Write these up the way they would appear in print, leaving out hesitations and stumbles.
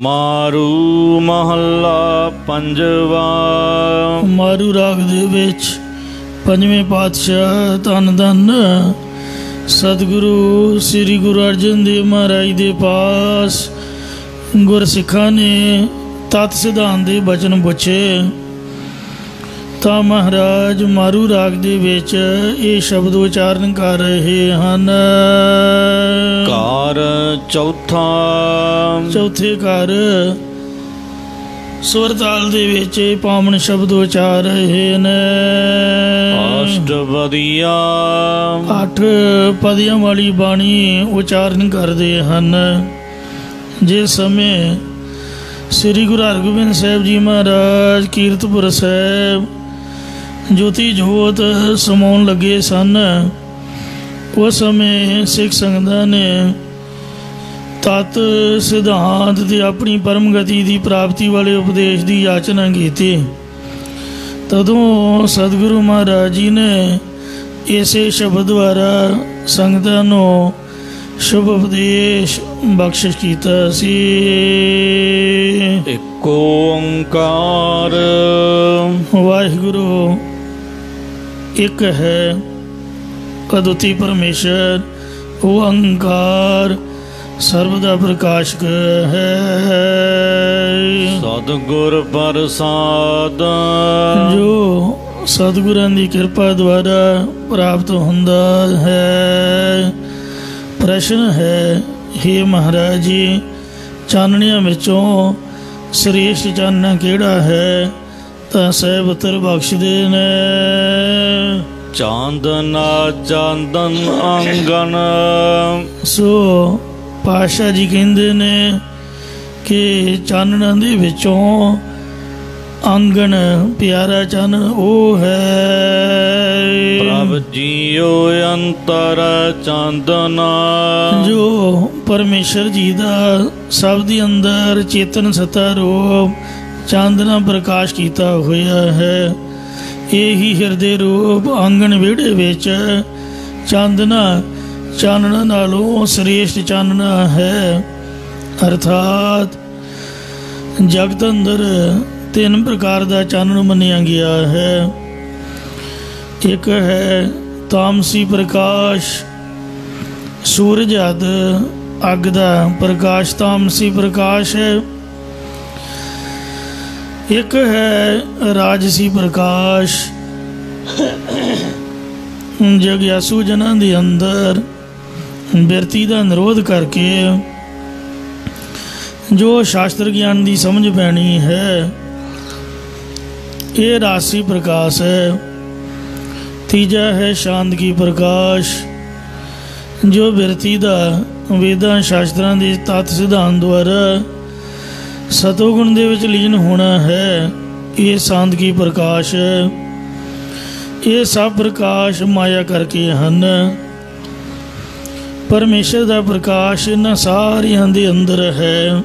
ਮਾਰੂ ਮਹੱਲਾ ਪੰਜਵਾ। ਮਾਰੂ ਰਾਗ ਦੇ ਵਿੱਚ ਪੰਜਵੇਂ ਪਾਤਸ਼ਾਹ ਧੰਨ ਧੰਨ ਸਤਿਗੁਰੂ ਸ੍ਰੀ ਗੁਰੂ ਅਰਜਨ ਦੇਵ ਮਹਾਰਾਜ ਦੇ ਪਾਸ ਗੁਰਸਿੱਖਾਂ ਨੇ ਤਤ ਸਿਧਾਂਤ ਦੇ ਬਚਨ ਪੁੱਛੇ ਤਾਂ ਮਹਾਰਾਜ ਮਾਰੂ ਰਾਗ ਦੇ ਵਿੱਚ ਇਹ ਸ਼ਬਦ ਉਚਾਰਨ ਕਰ ਰਹੇ ਹਨ। ਘਰ ਚੌਥਾ। ਚੌਥੇ ਘਰ ਸੁਰ ਤਾਲ ਦੇ ਵਿੱਚ ਪਾਵਨ ਸ਼ਬਦ ਉਚਾਰ ਰਹੇ ਨੇ। ਅਸ਼ਟਪਦੀਆ। 8 ਪਦੀਆਂ ਵਾਲੀ ਬਾਣੀ ਉਚਾਰਨ ਕਰਦੇ ਹਨ। ਜਿਸ ਸਮੇਂ ਸ੍ਰੀ ਗੁਰੂ ਹਰਗੋਬਿੰਦ ਸਾਹਿਬ ਜੀ ਮਹਾਰਾਜ ਕੀਰਤਪੁਰ ਸਾਹਿਬ ਜੋਤੀ ਜੋਤ ਸਮਾਉਣ ਲੱਗੇ ਸਨ, ਉਸ ਸਮੇਂ ਸਿੱਖ ਸੰਗਤਾਂ ਨੇ ਤਤ ਸਿਧਾਂਤ ਤੇ ਆਪਣੀ ਪਰਮ ਗਤੀ ਦੀ ਪ੍ਰਾਪਤੀ ਵਾਲੇ ਉਪਦੇਸ਼ ਦੀ ਯਾਚਨਾ ਕੀਤੀ। ਤਦੋਂ ਸਤਿਗੁਰੂ ਮਹਾਰਾਜ ਜੀ ਨੇ ਇਸੇ ਸ਼ਬਦ ਦੁਆਰਾ ਸੰਗਤਾਂ ਨੂੰ ਸ਼ੁਭ ਉਪਦੇਸ਼ ਬਖਸ਼ਿਸ਼ ਕੀਤਾ ਸੀ। ਇੱਕ ਓੰਕਾਰ। ਵਾਹਿਗੁਰੂ ਇੱਕ ਹੈ, ਅਦੁੱਤੀ ਪਰਮੇਸ਼ਰ ਓੰਕਾਰ ਸਰਬ ਦਾ ਪ੍ਰਕਾਸ਼ਕ ਹੈ। ਸਤਿਗੁਰ ਪ੍ਰਸਾਦ। ਜੋ ਸਤਿਗੁਰਾਂ ਦੀ ਕਿਰਪਾ ਦੁਆਰਾ ਪ੍ਰਾਪਤ ਹੁੰਦਾ ਹੈ। ਪ੍ਰਸ਼ਨ ਹੈ, ਹੇ ਮਹਾਰਾਜ ਜੀ, ਚਾਨਣਿਆਂ ਵਿੱਚੋਂ ਸ੍ਰੇਸ਼ਟ ਚਾਨਣਾ ਕਿਹੜਾ ਹੈ? ਤਾਂ ਸਹਿਬ ਉੱਤਰ ਬਖਸ਼ਦੇ ਨੇ। ਚਾਂਦਨਾ ਚਾਂਦਨ ਆਂਗਨ। ਸੋ ਪਾਤਸ਼ਾਹ ਜੀ ਕਹਿੰਦੇ ਨੇ ਕਿ ਚਾਨਣਾਂ ਦੇ ਵਿੱਚੋਂ ਆਂਗਣ ਪਿਆਰਾ ਚਾਨਣ ਉਹ ਹੈ। ਪ੍ਰਭ ਜੀਓ ਅੰਤਰ ਚਾਂਦਨਾ। ਜੋ ਪਰਮੇਸ਼ਰ ਜੀ ਦਾ ਸਭ ਦੇ ਅੰਦਰ ਚੇਤਨ ਸੱਤਾ ਰੂਪ ਚਾਂਦਨਾ ਪ੍ਰਕਾਸ਼ ਕੀਤਾ ਹੋਇਆ ਹੈ। ਇਹੀ ਹਿਰਦੇ ਰੂਪ ਆਂਗਣ ਵਿਹੜੇ ਵਿੱਚ ਚਾਂਦਨਾ ਚਾਨਣਾ ਨਾਲੋਂ ਸ੍ਰੇਸ਼ਟ ਚਾਨਣਾ ਹੈ। ਅਰਥਾਤ ਜਗਤ ਅੰਦਰ 3 ਪ੍ਰਕਾਰ ਦਾ ਚਾਨਣ ਮੰਨਿਆ ਗਿਆ ਹੈ। ਇੱਕ ਹੈ ਤਾਮਸੀ ਪ੍ਰਕਾਸ਼, ਸੂਰਜ ਆਦਿ ਅੱਗ ਦਾ ਪ੍ਰਕਾਸ਼ ਤਾਮਸੀ ਪ੍ਰਕਾਸ਼ ਹੈ। ਇੱਕ ਹੈ ਰਾਜਸੀ ਪ੍ਰਕਾਸ਼, ਜਗਿਆਸੂ ਜਨਾਂ ਦੇ ਅੰਦਰ ਬਿਰਤੀ ਦਾ ਨਿਰੋਧ ਕਰਕੇ ਜੋ ਸ਼ਾਸਤਰ ਗਿਆਨ ਦੀ ਸਮਝ ਪੈਣੀ ਹੈ, ਇਹ ਰਾਜਸੀ ਪ੍ਰਕਾਸ਼ ਹੈ। ਤੀਜਾ ਹੈ ਸ਼ਾਂਤ ਕੀ ਪ੍ਰਕਾਸ਼, ਜੋ ਬਿਰਤੀ ਦਾ ਵੇਦਾਂ ਸ਼ਾਸਤਰਾਂ ਦੇ ਤਤ ਸਿਧਾਂਤ ਦੁਆਰਾ ਸਤੋਗੁਣ ਦੇ ਵਿੱਚ ਲੀਨ ਹੋਣਾ ਹੈ, ਇਹ ਸ਼ਾਂਤ ਕੀ ਪ੍ਰਕਾਸ਼ ਹੈ। ਇਹ ਸਭ ਪ੍ਰਕਾਸ਼ ਮਾਇਆ ਕਰਕੇ ਹਨ। ਪਰਮੇਸ਼ਰ ਦਾ ਪ੍ਰਕਾਸ਼ ਇਹਨਾਂ ਸਾਰਿਆਂ ਦੇ ਅੰਦਰ ਹੈ।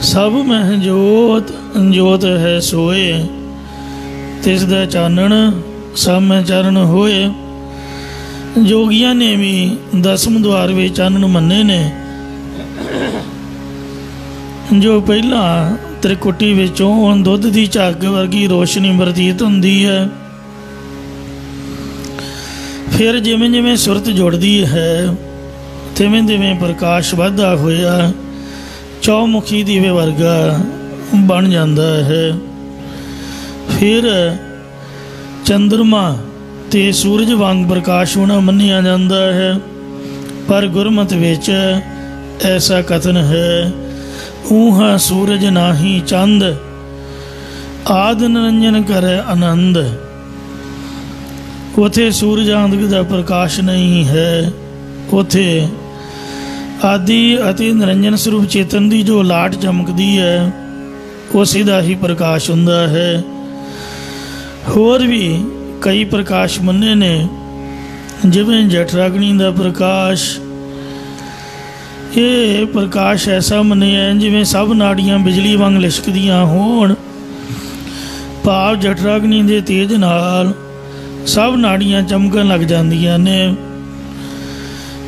ਸਭ ਮਹਿ ਜੋਤ ਜੋਤ ਹੈ ਸੋਏ, ਤਿਸ ਦਾ ਚਾਨਣ ਸਭ ਮਹਿ ਚਾਨਣ ਹੋਏ। ਜੋਗੀਆਂ ਨੇ ਵੀ 10ਵੇਂ ਦੁਆਰ ਵਿੱਚ ਚਾਨਣ ਮੰਨੇ ਨੇ। ਜੋ ਪਹਿਲਾਂ ਤ੍ਰਿਕੁਟੀ ਵਿੱਚੋਂ ਦੁੱਧ ਦੀ ਝੱਗ ਵਰਗੀ ਰੋਸ਼ਨੀ ਪ੍ਰਤੀਤ ਹੁੰਦੀ ਹੈ, ਫਿਰ ਜਿਵੇਂ ਜਿਵੇਂ ਸੁਰਤ ਜੁੜਦੀ ਹੈ ਤਿਵੇਂ ਤਿਵੇਂ ਪ੍ਰਕਾਸ਼ ਵੱਧਦਾ ਹੋਇਆ ਚੌਮੁਖੀ ਦੀਵੇ ਵਰਗਾ ਬਣ ਜਾਂਦਾ ਹੈ। ਫਿਰ ਚੰਦਰਮਾ ਤੇ ਸੂਰਜ ਵਾਂਗ ਪ੍ਰਕਾਸ਼ ਹੋਣਾ ਮੰਨਿਆ ਜਾਂਦਾ ਹੈ। ਪਰ ਗੁਰਮਤਿ ਵਿੱਚ ਐਸਾ ਕਥਨ ਹੈ, ਊਹਾ ਸੂਰਜ ਨਾਹੀ ਚੰਦ, ਆਦ ਨਿਰੰਜਨ ਕਰੈ ਆਨੰਦ। ਉੱਥੇ ਸੂਰਜ ਆਦਿ ਦਾ ਪ੍ਰਕਾਸ਼ ਨਹੀਂ ਹੈ, ਉੱਥੇ ਆਦਿ ਅਤੇ ਨਿਰੰਜਨ ਸਰੂਪ ਚੇਤਨ ਦੀ ਜੋ ਲਾਟ ਚਮਕਦੀ ਹੈ, ਉਸੇ ਦਾ ਹੀ ਪ੍ਰਕਾਸ਼ ਹੁੰਦਾ ਹੈ। ਹੋਰ ਵੀ ਕਈ ਪ੍ਰਕਾਸ਼ ਮੰਨੇ ਨੇ, ਜਿਵੇਂ ਜਠਰਾਗਨੀ ਦਾ ਪ੍ਰਕਾਸ਼। ਇਹ ਪ੍ਰਕਾਸ਼ ਐਸਾ ਮੰਨਿਆ ਜਿਵੇਂ ਸਭ ਨਾੜੀਆਂ ਬਿਜਲੀ ਵਾਂਗ ਲਿਸ਼ਕਦੀਆਂ ਹੋਣ। ਭਾਵ ਜਠਰਾਗਨੀ ਦੇ ਤੇਜ ਨਾਲ ਸਭ ਨਾੜੀਆਂ ਚਮਕਣ ਲੱਗ ਜਾਂਦੀਆਂ ਨੇ।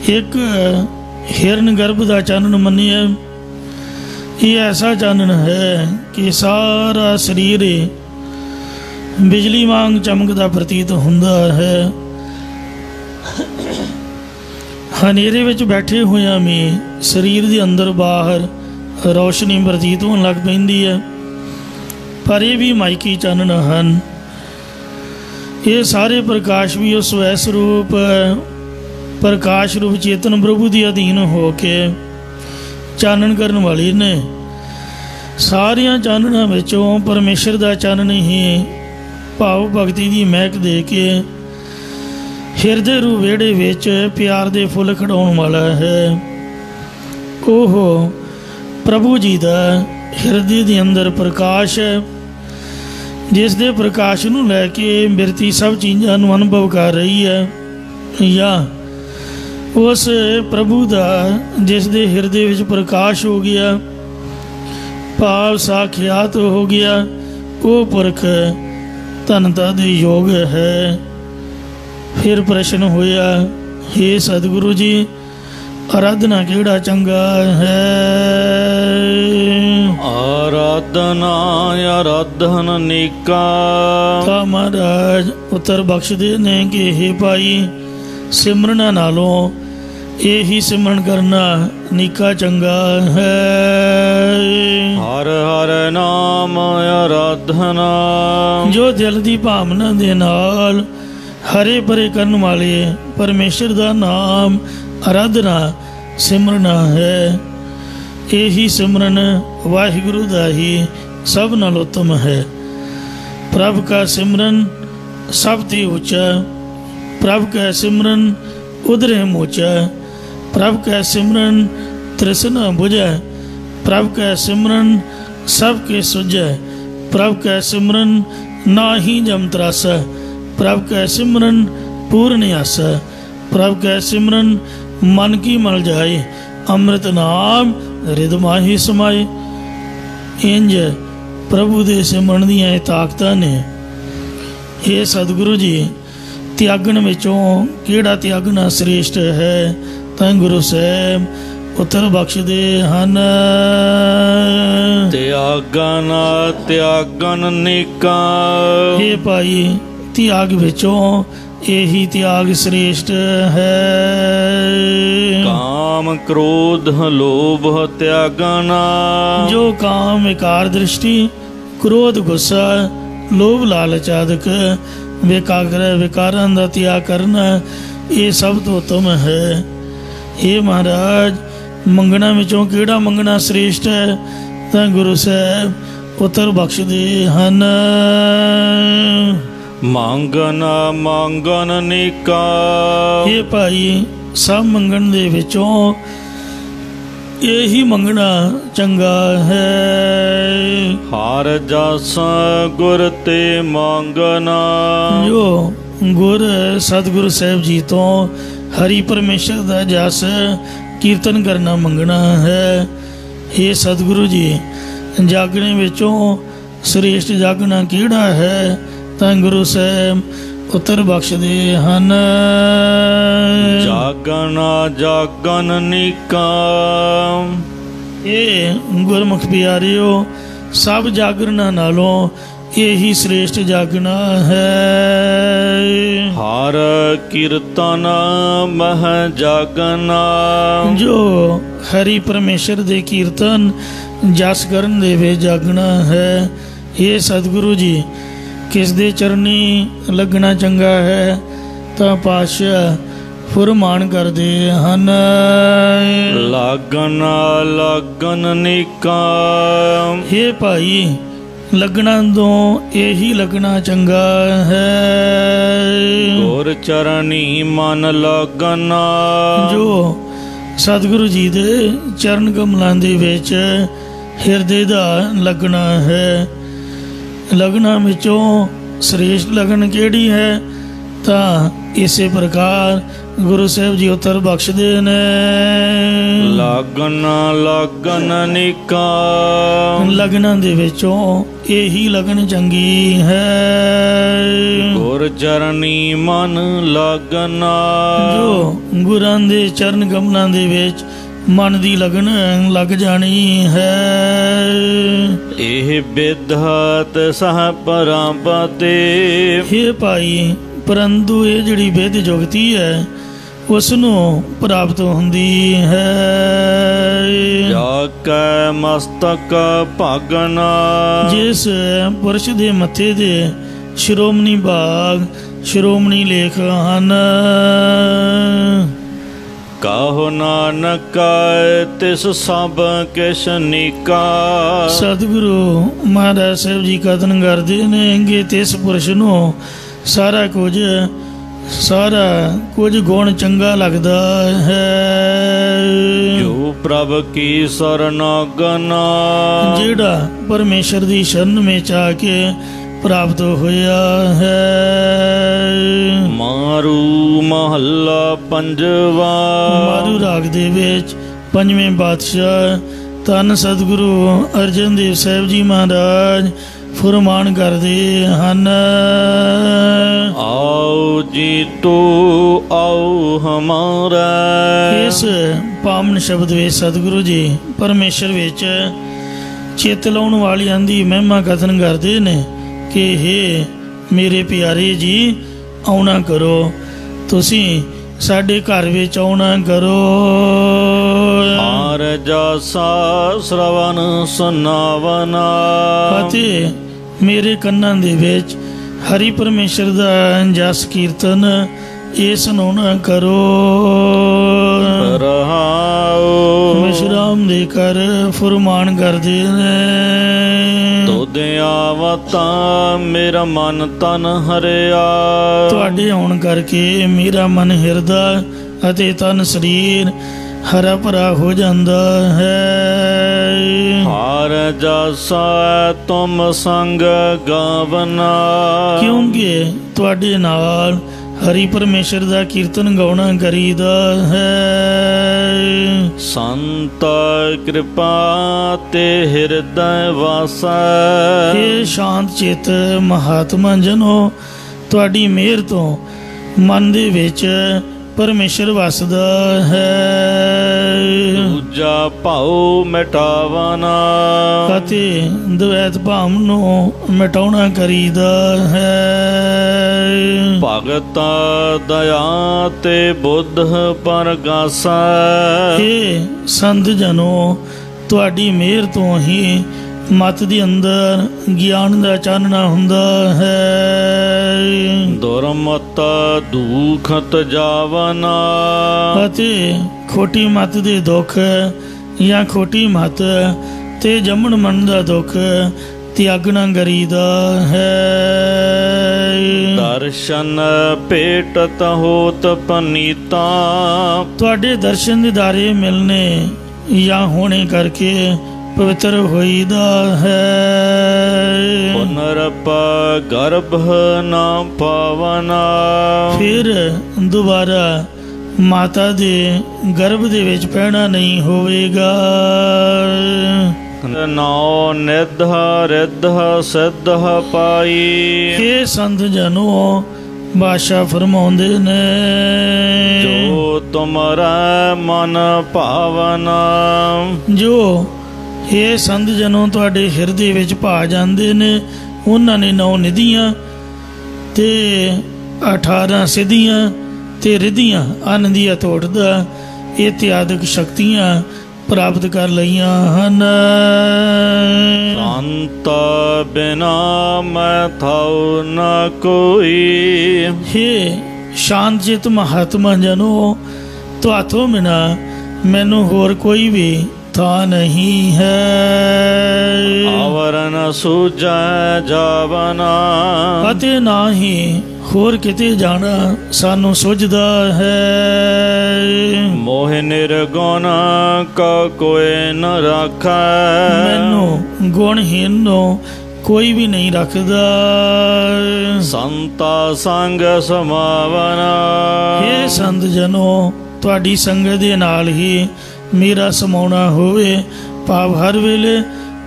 ਇੱਕ ਹਿਰਨ ਗਰਭ ਦਾ ਚਾਨਣ ਮੰਨਿਆ ਇਹ ਐਸਾ ਚਾਨਣ ਹੈ ਕਿ ਸਾਰਾ ਸਰੀਰ ਬਿਜਲੀ ਵਾਂਗ ਚਮਕਦਾ ਪ੍ਰਤੀਤ ਹੁੰਦਾ ਹੈ। ਹਨੇਰੇ ਵਿੱਚ ਬੈਠੇ ਹੋਇਆਂ ਵੀ ਸਰੀਰ ਦੇ ਅੰਦਰ ਬਾਹਰ ਰੌਸ਼ਨੀ ਪ੍ਰਤੀਤ ਹੋਣ ਲੱਗ ਪੈਂਦੀ ਹੈ, ਪਰ ਇਹ ਵੀ ਮਾਇਕੀ ਚਾਨਣ ਹਨ। ਇਹ ਸਾਰੇ ਪ੍ਰਕਾਸ਼ ਵੀ ਉਸ ਸਵੈ ਸਰੂਪ ਪ੍ਰਕਾਸ਼ ਰੂਪ ਚੇਤਨ ਪ੍ਰਭੂ ਦੇ ਅਧੀਨ ਹੋ ਕੇ ਚਾਨਣ ਕਰਨ ਵਾਲੇ ਨੇ। ਸਾਰੀਆਂ ਚਾਨਣਾਂ ਵਿੱਚੋਂ ਪਰਮੇਸ਼ਰ ਦਾ ਚਾਨਣ ਹੀ ਭਾਵ ਭਗਤੀ ਦੀ ਮਹਿਕ ਦੇ ਕੇ ਹਿਰਦੇ ਰੂ ਵਿਹੜੇ ਵਿੱਚ ਪਿਆਰ ਦੇ ਫੁੱਲ ਖਿੜਾਉਣ ਵਾਲਾ ਹੈ। ਉਹ ਪ੍ਰਭੂ ਜੀ ਦਾ ਹਿਰਦੇ ਦੇ ਅੰਦਰ ਪ੍ਰਕਾਸ਼ ਹੈ, ਜਿਸ ਦੇ ਪ੍ਰਕਾਸ਼ ਨੂੰ ਲੈ ਕੇ ਬਿਰਤੀ ਸਭ ਚੀਜ਼ਾਂ ਨੂੰ ਅਨੁਭਵ ਕਰ ਰਹੀ ਹੈ, ਜਾਂ ਉਸ ਪ੍ਰਭੂ ਦਾ ਜਿਸ ਦੇ ਹਿਰਦੇ ਵਿੱਚ ਪ੍ਰਕਾਸ਼ ਹੋ ਗਿਆ, ਭਾਵ ਸਾਖਿਆਤ ਹੋ ਗਿਆ, ਉਹ ਪੁਰਖ ਧਨਤਾ ਦੇ ਯੋਗ ਹੈ। ਫਿਰ ਪ੍ਰਸ਼ਨ ਹੋਇਆ, ਹੇ ਸਤਿਗੁਰੂ ਜੀ, ਆਰਾਧਨਾ ਕਿਹੜਾ ਚੰਗਾ ਹੈ? ਆਰਾਧਨਾ ਆਰਾਧਨ ਅਨੇਕਾ। ਤਾਂ ਮਹਾਰਾਜ ਉੱਤਰ ਬਖਸ਼ਦੇ ਨੇ ਕਿ ਹੇ ਭਾਈ, ਸਿਮਰਨਾਂ ਨਾਲੋਂ ਇਹੀ ਸਿਮਰਨ ਕਰਨਾ ਨਿੱਕਾ ਚੰਗਾ ਹੈ। ਹਰ ਹਰ ਨਾਮ ਆਰਾਧਨਾ। ਜੋ ਦਿਲ ਦੀ ਭਾਵਨਾ ਦੇ ਨਾਲ ਹਰੇ ਭਰੇ ਕਰਨ ਵਾਲੇ ਪਰਮੇਸ਼ਰ ਦਾ ਨਾਮ ਆਰਾਧਨਾ ਸਿਮਰਨਾ ਹੈ। ਇਹੀ ਸਿਮਰਨ ਵਾਹਿਗੁਰੂ ਦਾ ਹੀ ਸਭ ਨਾਲ ਉੱਤਮ ਹੈ। ਪ੍ਰਭ ਕਾ ਸਿਮਰਨ ਸਭ ਤੇ ਉੱਚਾ, ਪ੍ਰਭ ਕਾ ਸਿਮਰਨ ਉਧਰੇ ਮੋਚਾ, ਪ੍ਰਭ ਕਾ ਸਿਮਰਨ ਤ੍ਰਿਸ਼ਨਾ ਬੁਝੈ, ਪ੍ਰਭ ਕਾ ਸਿਮਰਨ ਸਭ ਕੇ ਸੁਝੈ, ਪ੍ਰਭ ਕਾ ਸਿਮਰਨ ਨਾਹੀ ਜਮ ਤਰਾਸੈ, ਪ੍ਰਭ ਕਾ ਸਿਮਰਨ ਪੂਰਨ ਆਸੈ, ਪ੍ਰਭ ਕਾ ਸਿਮਰਨ ਮਨ ਕੀ ਮਲ ਜਾਏ, ਅੰਮ੍ਰਿਤ ਨਾਮ ਰਿਦ ਮਾਹੀ ਸਮਾਏ। ਇੰਜ ਪ੍ਰਭੂ ਦੇ ਸਿਮਰਨ ਦੀਆਂ ਇਹ ਤਾਕਤਾਂ ਨੇ। ਇਹ ਸਤਿਗੁਰੂ ਜੀ, ਤਿਆਗਣ ਵਿੱਚੋਂ ਕਿਹੜਾ ਤਿਆਗਣਾ ਸ੍ਰੇਸ਼ਟ ਹੈ? ਤਾਂ ਗੁਰੂ ਸਾਹਿਬ ਉੱਤਰ ਬਖਸ਼ਦੇ ਹਨ, ਤਿਆਗਨ ਤਿਆਗਨ ਅਨੇਕਾ। ਇਹ ਭਾਈ, ਤਿਆਗ ਵਿੱਚੋਂ ਇਹੀ ਤਿਆਗ ਸ੍ਰੇਸ਼ਟ ਹੈ। ਕਾਮ ਕ੍ਰੋਧ ਲੋਭ ਤਿਆਗਨਾ। ਜੋ ਕਾਮ ਵਿਕਾਰ ਦ੍ਰਿਸ਼ਟੀ, ਕ੍ਰੋਧ ਗੁੱਸਾ, ਲੋਭ ਲਾਲਚ ਆਦਿਕ ਵਿਕਾਰਾਂ ਦਾ ਤਿਆਗ ਕਰਨਾ, ਇਹ ਸਭ ਤੋਂ ਉੱਤਮ ਹੈ। ਇਹ ਮਹਾਰਾਜ, ਮੰਗਣਾ ਵਿੱਚੋਂ ਕਿਹੜਾ ਮੰਗਣਾ ਸ੍ਰੇਸ਼ਟ ਹੈ? ਤਾਂ ਗੁਰੂ ਸਾਹਿਬ ਉੱਤਰ ਬਖਸ਼ਦੇ ਹਨ, ਮੰਗਨ ਮੰਗਨ ਅਨੇਕਾ। ਇਹ ਭਾਈ, ਸਭ ਮੰਗਣ ਦੇ ਵਿੱਚੋਂ ਇਹੀ ਮੰਗਣਾ ਚੰਗਾ ਹੈ। ਹਰ ਜਸ ਗੁਰ ਤੇ ਮੰਗਨਾ। ਜੋ ਗੁਰ ਸਤਿਗੁਰੂ ਸਾਹਿਬ ਜੀ ਤੋਂ ਹਰੀ ਪਰਮੇਸ਼ਰ ਦਾ ਜਸ ਕੀਰਤਨ ਕਰਨਾ ਮੰਗਣਾ ਹੈ। ਇਹ ਸਤਿਗੁਰੂ ਜੀ, ਜਾਗਣੇ ਵਿੱਚੋਂ ਸ੍ਰੇਸ਼ਟ ਜਾਗਣਾ ਕਿਹੜਾ ਹੈ? ਤਾਂ ਗੁਰੂ ਸਾਹਿਬ ਉੱਤਰ ਬਖਸ਼ਦੇ ਹਨ, ਜਾਗਣਾ ਜਾਗਨ ਅਨੇਕਾ। ਇਹ ਗੁਰਮੁਖ ਪਿਆਰਿਓ, ਸਭ ਜਾਗਰਨਾਂ ਨਾਲੋਂ ਇਹੀ ਸ੍ਰੇਸ਼ਟ ਜਾਗਣਾ ਹੈ। ਹਰ ਕੀਰਤਨ ਮਹਿ ਜਾਗਨਾ। ਜੋ ਹਰੀ ਪਰਮੇਸ਼ਰ ਦੇ ਕੀਰਤਨ ਜਸ ਕਰਨ ਦੇ ਵੇ ਜਾਗਣਾ ਹੈ। ਇਹ ਸਤਿਗੁਰੂ ਜੀ, ਕਿਸ ਦੇ ਚਰਨੀ ਲੱਗਣਾ ਚੰਗਾ ਹੈ? ਤਾਂ ਪਾਤਸ਼ਾਹ ਫੁਰਮਾਨ ਕਰਦੇ ਹਨ, ਲਾਗਨ ਲਾਗਨ ਅਨੇਕਾ। ਇਹ ਭਾਈ, ਲੱਗਣਾ ਤੋਂ ਇਹੀ ਲੱਗਣਾ ਚੰਗਾ ਹੈ। ਗੁਰ ਚਰਨੀ ਮਨ ਲਾਗਨਾ। ਜੋ ਸਤਿਗੁਰੂ ਜੀ ਦੇ ਚਰਨ ਕਮਲਾਂ ਦੇ ਵਿੱਚ ਹਿਰਦੇ ਦਾ ਲੱਗਣਾ ਹੈ। ਲਗਨਾਂ ਵਿੱਚੋਂ ਸ੍ਰੇਸ਼ਟ ਲਗਨ ਕਿਹੜੀ ਹੈ? ਤਾਂ ਇਸੇ ਪ੍ਰਕਾਰ ਗੁਰੂ ਸਾਹਿਬ ਜੀ ਉੱਤਰ ਬਖਸ਼ਦੇ ਨੇ, ਲਾਗਨ ਲਾਗਨ ਅਨੇਕਾ। ਲਗਨਾਂ ਦੇ ਵਿੱਚੋਂ ਇਹੀ ਲਗਨ ਚੰਗੀ ਹੈ। ਗੁਰ ਚਰਨੀ ਮਨ ਲਾਗਨਾ। ਜੋ ਗੁਰਾਂ ਦੇ ਚਰਨ ਕਮਲਾਂ ਦੇ ਵਿੱਚ ਮਨ ਦੀ ਲਗਨ ਲੱਗ ਜਾਣੀ ਹੈ। ਇਹ ਬਿਧਾਤ ਸਹ ਪਰਾਪਤੇ हे ਭਾਈ, ਪਰੰਤੂ ਇਹ ਜਿਹੜੀ ਵਿਦ ਜੁਗਤੀ ਹੈ ਉਸ ਨੂੰ ਪ੍ਰਾਪਤ ਹੁੰਦੀ ਹੈ। ਜਾ ਕੈ ਮਸਤਕ ਭਾਗਨਾ ਜਿਸ ਪੁਰਸ਼ ਦੇ ਮੱਥੇ ਦੇ ਸ਼੍ਰੋਮਣੀ ਬਾਗ ਸ਼੍ਰੋਮਣੀ ਲੇਖ ਹਨ। ਕਾਹੋ ਨਾਨਕ ਤਿਸ ਸਭ ਕਿਛ ਨੀਕਾ। ਸਤਿਗੁਰੂ ਮਹਾਰਾਜ ਸਾਹਿਬ ਜੀ ਕਥਨ ਕਰਦੇ ਨੇ ਕਿ ਤਿਸ ਪੁਰਸ਼ ਨੂੰ ਸਾਰਾ ਕੁਝ ਗੁਣ ਚੰਗਾ ਲੱਗਦਾ ਹੈ। ਜੋ ਪ੍ਰਭ ਕੀ ਸਰਨਾਗਨਾ ਜਿਹੜਾ ਪਰਮੇਸ਼ਰ ਦੀ ਸ਼ਰਨ ਵਿੱਚ ਆ ਕੇ ਪ੍ਰਾਪਤ ਹੋਇਆ ਹੈ। ਮਾਰੂ ਮਹੱਲਾ ਪੰਜਵਾ। ਮਾਰੂ ਰਾਗ ਦੇ ਵਿੱਚ ਪੰਜਵੇਂ ਪਾਤਸ਼ਾਹ ਧੰਨ ਸਤਿਗੁਰੂ ਅਰਜਨ ਦੇਵ ਸਾਹਿਬ ਜੀ ਮਹਾਰਾਜ ਫੁਰਮਾਨ ਕਰਦੇ ਹਨ। ਆਓ ਜੀ ਤੋ ਆਓ ਹਮਾਰਾ। ਇਸ ਪਾਵਨ ਸ਼ਬਦ ਵਿੱਚ ਸਤਿਗੁਰੂ ਜੀ ਪਰਮੇਸ਼ਰ ਵਿੱਚ ਚਿੱਤ ਲਾਉਣ ਵਾਲਿਆਂ ਦੀ ਮਹਿਮਾ ਕਥਨ ਕਰਦੇ ਨੇ ਕਿ ਹੇ ਮੇਰੇ ਪਿਆਰੇ ਜੀ, ਆਉਣਾ ਕਰੋ, ਤੁਸੀਂ ਸਾਡੇ ਘਰ ਵਿੱਚ ਆਉਣਾ ਕਰੋ। ਆਰ ਜਾਸਾ ਸ਼ਰਵਨ ਸੁਨਾਵਨਾ। ਅਤੇ ਮੇਰੇ ਕੰਨਾਂ ਦੇ ਵਿੱਚ ਹਰੀ ਪਰਮੇਸ਼ਰ ਦਾ ਜਸ ਕੀਰਤਨ ਇਹ ਸੁਣਾਉਣਾ ਕਰੋ। ਰਹਾਉ ਵਿਸ਼ਰਾਮ ਦੇ ਕਰ ਫੁਰਮਾਨ ਕਰਦੇ ਨੇ। ਤੁਧ ਆਵਤਾ ਮੇਰਾ ਮਨ ਤਨ ਹਰਿਆ। ਤੁਹਾਡੇ ਆਉਣ ਕਰਕੇ ਮੇਰਾ ਮਨ ਹਿਰਦਾ ਅਤੇ ਤਨ ਸਰੀਰ ਹਰਾ ਭਰਾ ਹੋ ਜਾਂਦਾ ਹੈ। ਹਾਰ ਜਾਸਾ ਤੁਮ ਸੰਗ ਗਾਵਨਾ। ਕਿਉਂਕਿ ਤੁਹਾਡੇ ਨਾਲ ਹਰੀ ਪਰਮੇਸ਼ਰ ਦਾ ਕੀਰਤਨ ਗਾਉਣਾ ਕਰੀਦਾ ਹੈ। ਸੰਤ ਕਿਰਪਾ ਤੇ ਹਿਰਦੈ ਵਾਸੈ। ਇਹ ਸ਼ਾਂਤ ਚਿੱਤ ਮਹਾਤਮਾ ਜਨੋ, ਤੁਹਾਡੀ ਮਿਹਰ ਤੋਂ ਮਨ ਦੇ ਵਿੱਚ ਪਰਮੇਸ਼ਰ ਵਸਦਾ ਹੈ। ਦੂਜਾ ਭਾਉ ਮਿਟਾਵਨਾ। ਅਤੇ ਦਵੈਤ ਭਾਵ ਨੂੰ ਮਿਟਾਉਣਾ ਕਰੀਦਾ ਹੈ। ਭਗਤ ਦਇਆ ਤੇ ਬੁੱਧ ਪਰਗਾਸਾ। ਇਹ ਸੰਤ ਜਨੋ, ਤੁਹਾਡੀ ਮਿਹਰ ਤੋਂ ਹੀ ਮਤ ਦੇ ਅੰਦਰ ਗਿਆਨ ਦਾ ਚਾਨਣਾ ਹੁੰਦਾ ਹੈ। ਦੁਰਮਤ ਦੁਖਤ ਜਾਵਨਾ। ਅਤੇ ਖੋਟੀ ਮਤ ਦੇ ਦੁੱਖ ਜਾਂ ਖੋਟੀ ਮਤ ਤੇ ਜੰਮਣ ਮਨ ਦਾ ਦੁੱਖ ਤਿਆਗਣਾ ਕਰੀਦਾ ਹੈ। ਦਰਸ਼ਨ ਭੇਟਤ ਹੋਤ ਪਨੀਤਾ। ਤੁਹਾਡੇ ਦਰਸ਼ਨ ਦੀਦਾਰੇ ਮਿਲਨੇ ਜਾਂ ਹੋਣੇ ਕਰਕੇ ਪਵਿੱਤਰ ਹੋਈਦਾ ਹੈ। ਪੁਨਰਪ ਗਰਭ ਨਾ ਪਾਵਨਾ। ਫਿਰ ਦੁਬਾਰਾ ਮਾਤਾ ਦੇ ਗਰਭ ਦੇ ਵਿੱਚ ਪੈਣਾ ਨਹੀਂ ਹੋਵੇਗਾ। ਨਾਉ ਨਿਧ ਰਿਧ ਸਿੱਧ ਪਾਈ। ਇਹ ਸੰਤ ਜਨੋ ਬਾਦਸ਼ਾਹ ਫਰਮਾਉਂਦੇ ਨੇ, ਜੋ ਤੁਮਰਾ ਮਨ ਭਾਵਨਾ। ਜੋ ਇਹ ਸੰਤ ਜਨੋ ਤੁਹਾਡੇ ਹਿਰਦੇ ਵਿੱਚ ਭਾ ਜਾਂਦੇ ਨੇ, ਉਹਨਾਂ ਨੇ 9 ਨਿਧੀਆਂ ਤੇ 18 ਸਿੱਧੀਆਂ ਤੇ ਰਿਧੀਆਂ ਅੰਨ ਦੀ ਅਤੋਟ ਦਾ ਇਤਿਆਦਿਕ ਸ਼ਕਤੀਆਂ ਪ੍ਰਾਪਤ ਕਰ ਲਈਆਂ ਹਨ। ਸੰਤ ਬਿਨਾ ਮੈਂ ਥਾਉ ਨ ਕੋਈ। ਹੇ ਸ਼ਾਂਤ ਚਿਤ ਮਹਾਤਮਾ ਜਨੋ, ਤੁਹਾਥੋਂ ਬਿਨਾ ਮੈਨੂੰ ਹੋਰ ਕੋਈ ਵੀ ਥਾਂ ਨਹੀਂ ਹੈ। ਆਵਰਨ ਸੂਝੈ ਜਾਵਨਾ। ਅਤੇ ਨਾ ਹੀ ਹੋਰ ਕਿਤੇ ਜਾਣਾ ਸਾਨੂੰ ਸੁਝਦਾ ਹੈ। ਮੋਹ ਨਿਰਗੁਣ ਕਾ ਕੋਈ ਨ ਰਾਖੈ। ਮੈਨੂੰ ਗੁਣਹੀਨ ਨੂੰ ਕੋਈ ਵੀ ਨਹੀਂ ਰੱਖਦਾ। ਸੰਤਾ ਸੰਗ ਸਮਾਵਨਾ। ਇਹ ਸੰਤ ਜਨੋ, ਤੁਹਾਡੀ ਸੰਗਤ ਦੇ ਨਾਲ ਹੀ ਮੇਰਾ ਸਮਾਉਣਾ ਹੋਵੇ, ਭਾਵ ਹਰ ਵੇਲੇ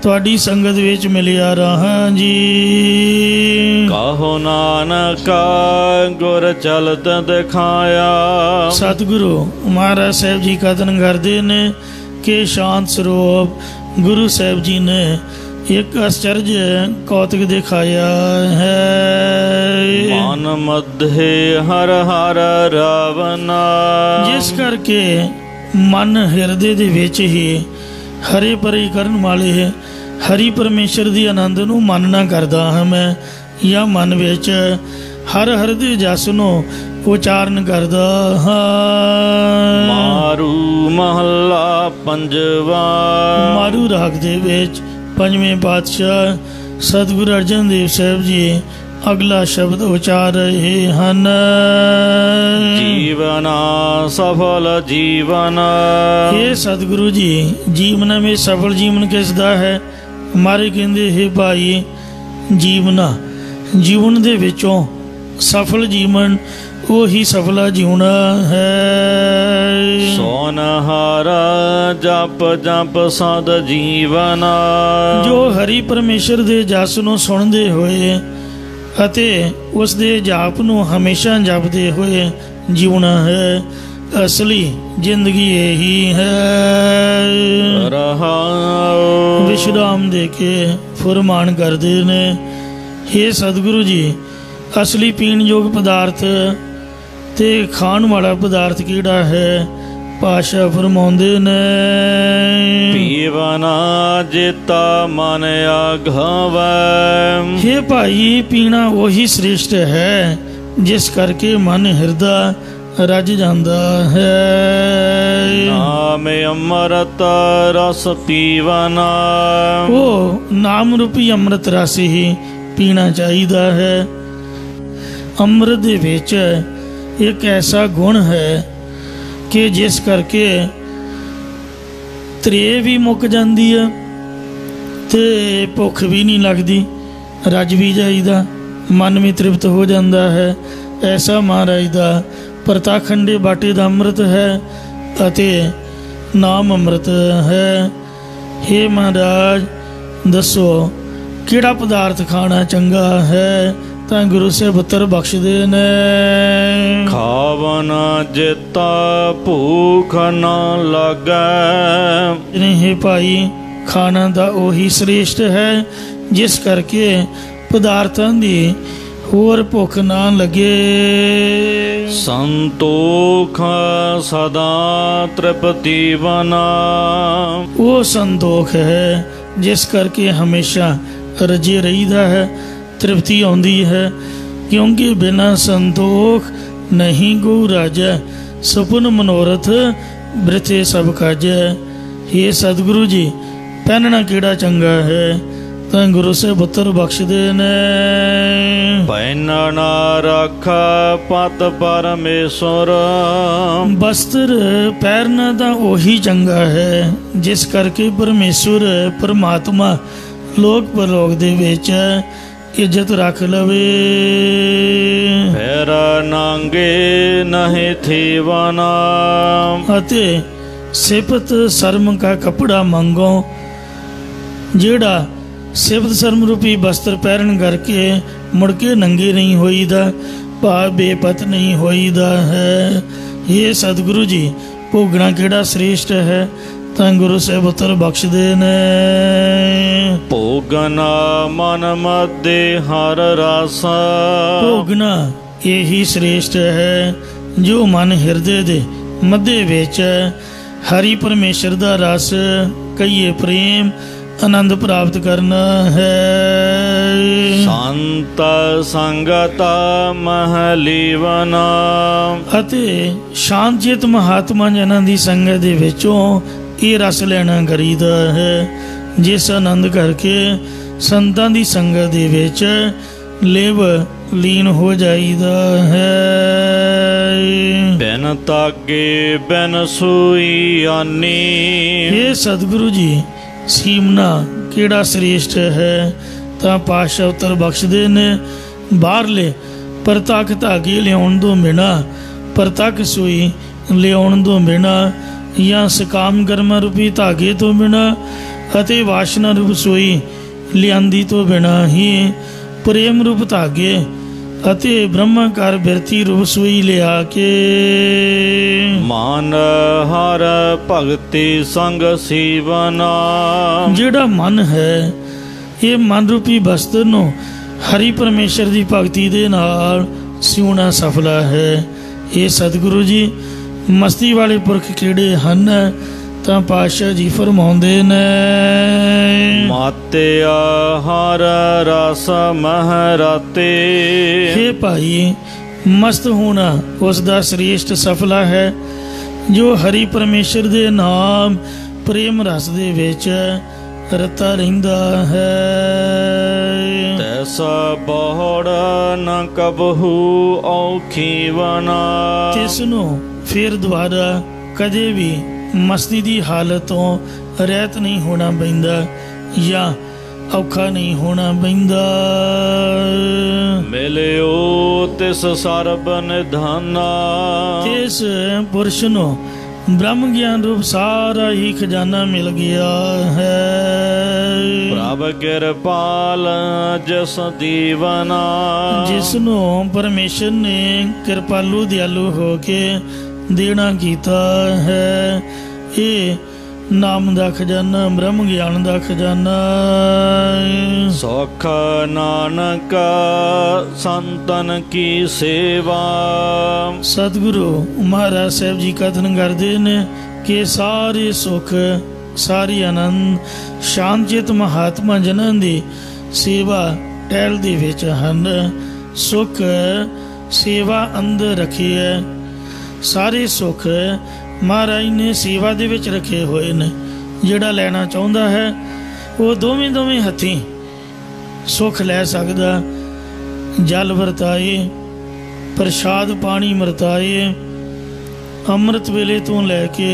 ਤੁਹਾਡੀ ਸੰਗਤ ਵਿੱਚ ਮਿਲਿਆ ਰਹਾਂ ਜੀ। ਕਹੋ ਨਾਨਕ ਗੁਰ ਚਲਤ ਦਿਖਾਇਆ। ਸਤਿਗੁਰੂ ਮਹਾਰਾਜ ਸਾਹਿਬ ਜੀ ਕਥਨ ਕਰਦੇ ਨੇ ਕਿ ਸ਼ਾਂਤ ਸਰੂਪ ਗੁਰੂ ਸਾਹਿਬ ਜੀ ਨੇ ਇੱਕ ਅਚਰਜ ਕੌਤਕ ਦਿਖਾਇਆ ਹੈ। ਮਨ ਮਧੇ ਹਰ ਹਰ ਰਾਵਨਾ। ਜਿਸ ਕਰਕੇ ਮਨ ਹਿਰਦੇ ਦੇ ਵਿੱਚ ਹੀ ਹਰੇ ਪਰੇ ਕਰਨ ਵਾਲੇ ਹਰੀ ਪਰਮੇਸ਼ਰ ਦੀ ਆਨੰਦ ਨੂੰ ਮੰਨਣਾ ਕਰਦਾ ਹਾਂ ਮੈਂ, ਜਾਂ ਮਨ ਵਿੱਚ ਹਰ ਹਰ ਦੇ ਜਸ ਨੂੰ ਉਚਾਰਨ ਕਰਦਾ ਹਾਂ। ਮਾਰੂ ਮਹੱਲਾ ਪੰਜਵਾ। ਮਾਰੂ ਰਾਗ ਦੇ ਵਿੱਚ ਪੰਜਵੇਂ ਪਾਤਸ਼ਾਹ ਸਤਿਗੁਰੂ ਅਰਜਨ ਦੇਵ ਸਾਹਿਬ ਜੀ ਅਗਲਾ ਸ਼ਬਦ ਉਚਾਰ ਰਹੇ ਹਨ। ਜੀਵਨਾ ਸਫਲ ਜੀਵਨ। ਇਹ ਸਤਿਗੁਰੂ ਜੀ ਜੀਵਨ ਵਿੱਚ ਸਫਲ ਜੀਵਨ ਕਿਸ ਦਾ ਹੈ? ਮਾਰੇ ਕਹਿੰਦੇ ਹੈ ਭਾਈ ਜੀਵਨਾ, ਜੀਵਨ ਦੇ ਵਿੱਚੋਂ ਸਫਲ ਜੀਵਨ ਉਹੀ ਸਫਲਾ ਜਿਉਣਾ ਹੈ। ਸੋਨਹਾਰਾ ਜਪ ਜਪ ਸਦ ਜੀਵਨ। ਜੋ ਹਰੀ ਪਰਮੇਸ਼ਰ ਦੇ ਜਸ ਨੂੰ ਸੁਣਦੇ ਹੋਏ ਅਤੇ ਉਸ ਦੇ ਜਾਪ ਨੂੰ ਹਮੇਸ਼ਾ ਜਪਦੇ ਹੋਏ ਜਿਉਣਾ ਹੈ। ਅਸਲੀ ਜ਼ਿੰਦਗੀ ਇਹੀ ਹੈ। ਰਹਾਉ। ਵਿਸ਼ਰਾਮ ਦੇ ਕੇ ਫੁਰਮਾਨ ਕਰਦੇ ਨੇ, ਹੇ ਸਤਿਗੁਰੂ ਜੀ ਅਸਲੀ ਪੀਣ ਯੋਗ ਪਦਾਰਥ ਤੇ ਖਾਣ ਵਾਲਾ ਪਦਾਰਥ ਕਿਹੜਾ ਹੈ? ਪਾਸ਼ਾ ਫਰਮਾਉਂਦੇ ਨੇ, ਪੀਵਨਾ ਜੇਤਾ ਮਨ ਆਘਾਵੈ। ਹੇ ਭਾਈ ਪੀਣਾ ਉਹੀ ਸ੍ਰੇਸ਼ਟ ਹੈ ਜਿਸ ਕਰਕੇ ਮਨ ਹਿਰਦਾ ਰੱਜ ਜਾਂਦਾ ਹੈ। ਨਾਮ ਅੰਮ੍ਰਿਤ ਰਸ ਪੀਵਨਾ। ਉਹ ਨਾਮ ਰੂਪੀ ਅੰਮ੍ਰਿਤ ਰਸ ਹੀ ਪੀਣਾ ਚਾਹੀਦਾ ਹੈ। ਅੰਮ੍ਰਿਤ ਦੇ ਵਿੱਚ ਇੱਕ ਐਸਾ ਗੁਣ ਹੈ ਕਿ ਜਿਸ ਕਰਕੇ ਤ੍ਰੇਹ ਵੀ ਮੁੱਕ ਜਾਂਦੀ ਹੈ ਤੇ ਭੁੱਖ ਵੀ ਨਹੀਂ ਲੱਗਦੀ, ਰੱਜ ਵੀ ਜਾਈਦਾ, ਮਨ ਵੀ ਤ੍ਰਿਪਤ ਹੋ ਜਾਂਦਾ ਹੈ। ਐਸਾ ਮਹਾਰਾਜ ਦਾ ਪ੍ਰਤਾਖੰਡੇ ਬਾਟੇ ਦਾ ਅੰਮ੍ਰਿਤ ਹੈ ਅਤੇ ਨਾਮ ਅੰਮ੍ਰਿਤ ਹੈ। ਹੇ ਮਹਾਰਾਜ ਦੱਸੋ ਕਿਹੜਾ ਪਦਾਰਥ ਖਾਣਾ ਚੰਗਾ ਹੈ? ਤਾਂ ਗੁਰੂ ਸਾਹਿਬ ਉੱਤਰ ਬਖਸ਼ਦੇ ਨੇ, ਖਾਵਨ ਜੇਤਾ ਭੂਖ ਨਾ ਲੱਗੈ। ਹੇ ਭਾਈ ਖਾਣਾ ਦਾ ਉਹੀ ਸ੍ਰੇਸ਼ਟ ਹੈ ਜਿਸ ਕਰਕੇ ਪਦਾਰਥਾਂ ਦੀ ਹੋਰ ਭੁੱਖ ਨਾ ਲੱਗੇ। ਸੰਤੋਖ ਸਦਾ ਤ੍ਰਿਪਤੀ ਬਨਾ। ਉਹ ਸੰਤੋਖ ਹੈ ਜਿਸ ਕਰਕੇ ਹਮੇਸ਼ਾ ਰਜੇ ਰਹੀਦਾ ਹੈ, ਤ੍ਰਿਪਤੀ ਆਉਂਦੀ ਹੈ। ਕਿਉਂਕਿ ਬਿਨਾ ਸੰਤੋਖ ਨਹੀਂ ਗੋ ਰਾਜੈ, ਸੁਪਨ ਮਨੋਰਥ ਬ੍ਰਿਥੇ ਸਭ ਕਾਜੈ। ਇਹ ਸਤਿਗੁਰੂ ਜੀ ਪਹਿਨਣਾ ਕਿਹੜਾ ਚੰਗਾ ਹੈ? ਤਾਂ ਗੁਰੂ ਸਾਹਿਬ ਉੱਤਰ ਬਖਸ਼ਦੇ ਨੇ, ਪਹਿਨਣਾ ਰੱਖ ਪਤ ਪਰਮੇਸ਼ਰ। ਬਸਤਰ ਪਹਿਨਣਾ ਤਾਂ ਉਹੀ ਚੰਗਾ ਹੈ ਜਿਸ ਕਰਕੇ ਪਰਮੇਸ਼ਵਰ ਪਰਮਾਤਮਾ ਲੋਕ ਪਰਲੋਕ ਦੇ ਵਿੱਚ ਇੱਜ਼ਤ ਰੱਖ ਲਵੇ। ਫਿਰ ਨਾਂਗੇ ਨਹੀਂ ਥੀਵਨਾ। ਅਤੇ ਸਿਫਤ ਸ਼ਰਮ ਕਾ ਕਪੜਾ ਮੰਗੋ। ਜਿਹੜਾ ਸਿਫਤ ਸ਼ਰਮ ਰੂਪੀ ਬਸਤਰ ਪਹਿਰਨ ਕਰਕੇ ਮੁੜ ਕੇ ਨੰਗੇ ਨਹੀਂ ਹੋਈਦਾ, ਭਾਵ ਬੇਪਤ ਨਹੀਂ ਹੋਈਦਾ ਹੈ। ਇਹ ਸਤਿਗੁਰੂ ਜੀ ਭੋਗਣਾ ਕਿਹੜਾ ਸ੍ਰੇਸ਼ਟ ਹੈ? ਤਾਂ ਗੁਰੂ ਸਾਹਿਬ ਉੱਤਰ ਬਖਸ਼ਦੇ ਨੇ, ਭੋਗਨਾ ਮਨ ਮਧੇ ਹਰ ਰਸ। ਭੋਗਣਾ ਇਹੀ ਸ੍ਰੇਸ਼ਟ ਹੈ ਜੋ ਮਨ ਹਿਰਦੇ ਦੇ ਮੱਧੇ ਵਿੱਚ ਹਰੀ ਪਰਮੇਸ਼ਰ ਦਾ ਰਸ ਕਹੀਏ ਪ੍ਰੇਮ ਆਨੰਦ ਪ੍ਰਾਪਤ ਕਰਨਾ ਹੈ। ਸੰਤ ਸੰਗਤ ਮਹਲੀਵਨਾ। ਅਤੇ ਸ਼ਾਂਤਚਿਤ ਮਹਾਤਮਾ ਜਨਾਂ ਦੀ ਸੰਗਤ ਦੇ ਵਿੱਚੋਂ ਇਹ ਰਸ ਲੈਣਾ ਕਰੀਦਾ ਹੈ ਜਿਸ ਆਨੰਦ ਕਰਕੇ ਸੰਤਾਂ ਦੀ ਸੰਗਤ ਦੇ ਵਿੱਚ ਲਿਵ ਲੀਨ ਹੋ ਜਾਈਦਾ ਹੈ। ਬਿਨ ਤਾਗੇ ਬਿਨ ਸੂਈ ਆਨੀ। ਇਹ ਸਤਿਗੁਰੂ ਜੀ ਸੀਮਨਾ ਕਿਹੜਾ ਸ੍ਰੇਸ਼ਟ ਹੈ? ਤਾਂ ਪਾਤਸ਼ਾਹ ਉੱਤਰ ਬਖਸ਼ਦੇ ਨੇ, ਬਾਹਰਲੇ ਪ੍ਰਤੱਖ ਧਾਗੇ ਲਿਆਉਣ ਤੋਂ ਬਿਨਾਂ, ਪ੍ਰਤੱਖ ਸੂਈ ਲਿਆਉਣ ਤੋਂ ਬਿਨਾਂ, ਜਾਂ ਸਕਾਮ ਕਰਮ ਰੂਪੀ ਧਾਗੇ ਤੋਂ ਬਿਨਾਂ ਅਤੇ ਵਾਸ਼ਨਾ ਰੂਪ ਸੋਈ ਲਿਆਂਦੀ ਤੋਂ ਬਿਨਾਂ ਹੀ ਪ੍ਰੇਮ ਰੂਪ ਧਾਗੇ ਅਤੇ ਬ੍ਰਹਮਾਕਾਰ ਬਿਰਤੀ ਰੂਪ ਸੋਈ ਲਿਆ ਕੇ ਮਨ ਹਰ ਭਗਤੀ ਸੰਗ ਸੀਵਨਾ। ਜਿਹੜਾ ਮਨ ਹੈ ਇਹ ਮਨ ਰੂਪੀ ਬਸਤਰ ਨੂੰ ਹਰੀ ਪਰਮੇਸ਼ਰ ਦੀ ਭਗਤੀ ਦੇ ਨਾਲ ਸਿਉਣਾ ਸਫਲਾ ਹੈ। ਇਹ ਸਤਿਗੁਰੂ ਜੀ ਮਸਤੀ ਵਾਲੇ ਪੁਰਖ ਕਿਹੜੇ ਹਨ ਤਾਂ ਪਾਤਸ਼ਾਹ ਜੀ ਫਰਮਾਉਂਦੇ ਨੇ ਮਾਤਿਆ ਹਰ ਰਸ ਮਹਰਾਤੇ। हे ਭਾਈ ਮਸਤ ਹੋਣਾ ਉਸ ਦਾ ਸ੍ਰੇਸ਼ਟ ਸਫਲਾ ਹੈ ਜੋ ਹਰੀ ਪਰਮੇਸ਼ਰ ਦੇ ਨਾਮ ਪ੍ਰੇਮ ਰਸ ਦੇ ਵਿੱਚ ਰਤਾ ਰਹਿੰਦਾ ਹੈ। ਤੈਸਾ ਬਹੁੜ ਨ ਕਬਹੂ ਔਖੀ ਵਨਾ। ਤਿਸ ਨੂੰ ਫਿਰ ਦੁਬਾਰਾ ਕਦੇ ਵੀ ਮਸਤੀ ਦੀ ਹਾਲਤ ਤੋਂ ਰਹਿਤ ਨਹੀਂ ਹੋਣਾ ਪੈਂਦਾ ਜਾਂ ਔਖਾ ਨਹੀਂ ਹੋਣਾ ਪੈਂਦਾ। ਮਿਲਿਓ ਤਿਸ ਸਰਬ ਨਿਧਾਨਾ। ਇਸ ਪੁਰਸ਼ ਨੂੰ ਬ੍ਰਹਮ ਗਿਆਨ ਰੂਪ ਸਾਰਾ ਹੀ ਖਜ਼ਾਨਾ ਮਿਲ ਗਿਆ ਹੈ। ਪ੍ਰਭ ਕਿਰਪਾਲ ਜਿਸ ਦੀਵਨਾ। ਜਿਸ ਨੂੰ ਪਰਮੇਸ਼ਰ ਨੇ ਕਿਰਪਾਲੂ ਦਿਆਲੂ ਹੋ ਕੇ ਦੇਣਾ ਕੀਤਾ ਹੈ। ਇਹ ਨਾਮ ਦਾ ਖਜ਼ਾਨਾ ਬ੍ਰਹਮ ਗਿਆਨ ਦਾ ਖਜ਼ਾਨਾ। ਸੁਖ ਨਾਨਕ ਸੰਤਨ ਕੀ ਸੇਵਾ। ਸਤਿਗੁਰੂ ਮਹਾਰਾਜ ਸਾਹਿਬ ਜੀ ਕਥਨ ਕਰਦੇ ਨੇ ਕਿ ਸਾਰੇ ਸੁਖ ਸਾਰੀ ਆਨੰਦ ਸ਼ਾਂਤਚਿਤ ਮਹਾਤਮਾ ਜਨਾਂ ਦੀ ਸੇਵਾ ਟਹਿਲ ਦੇ ਵਿੱਚ ਹਨ। ਸੁਖ ਸੇਵਾ ਅੰਦਰ ਰੱਖੀ ਹੈ। ਸਾਰੇ ਸੁਖ ਮਹਾਰਾਜ ਨੇ ਸੇਵਾ ਦੇ ਵਿੱਚ ਰੱਖੇ ਹੋਏ ਨੇ। ਜਿਹੜਾ ਲੈਣਾ ਚਾਹੁੰਦਾ ਹੈ ਉਹ ਦੋਵੇਂ ਹੱਥੀਂ ਸੁਖ ਲੈ ਸਕਦਾ। ਜਲ ਵਰਤਾਏ, ਪ੍ਰਸ਼ਾਦ ਪਾਣੀ ਵਰਤਾਏ। ਅੰਮ੍ਰਿਤ ਵੇਲੇ ਤੋਂ ਲੈ ਕੇ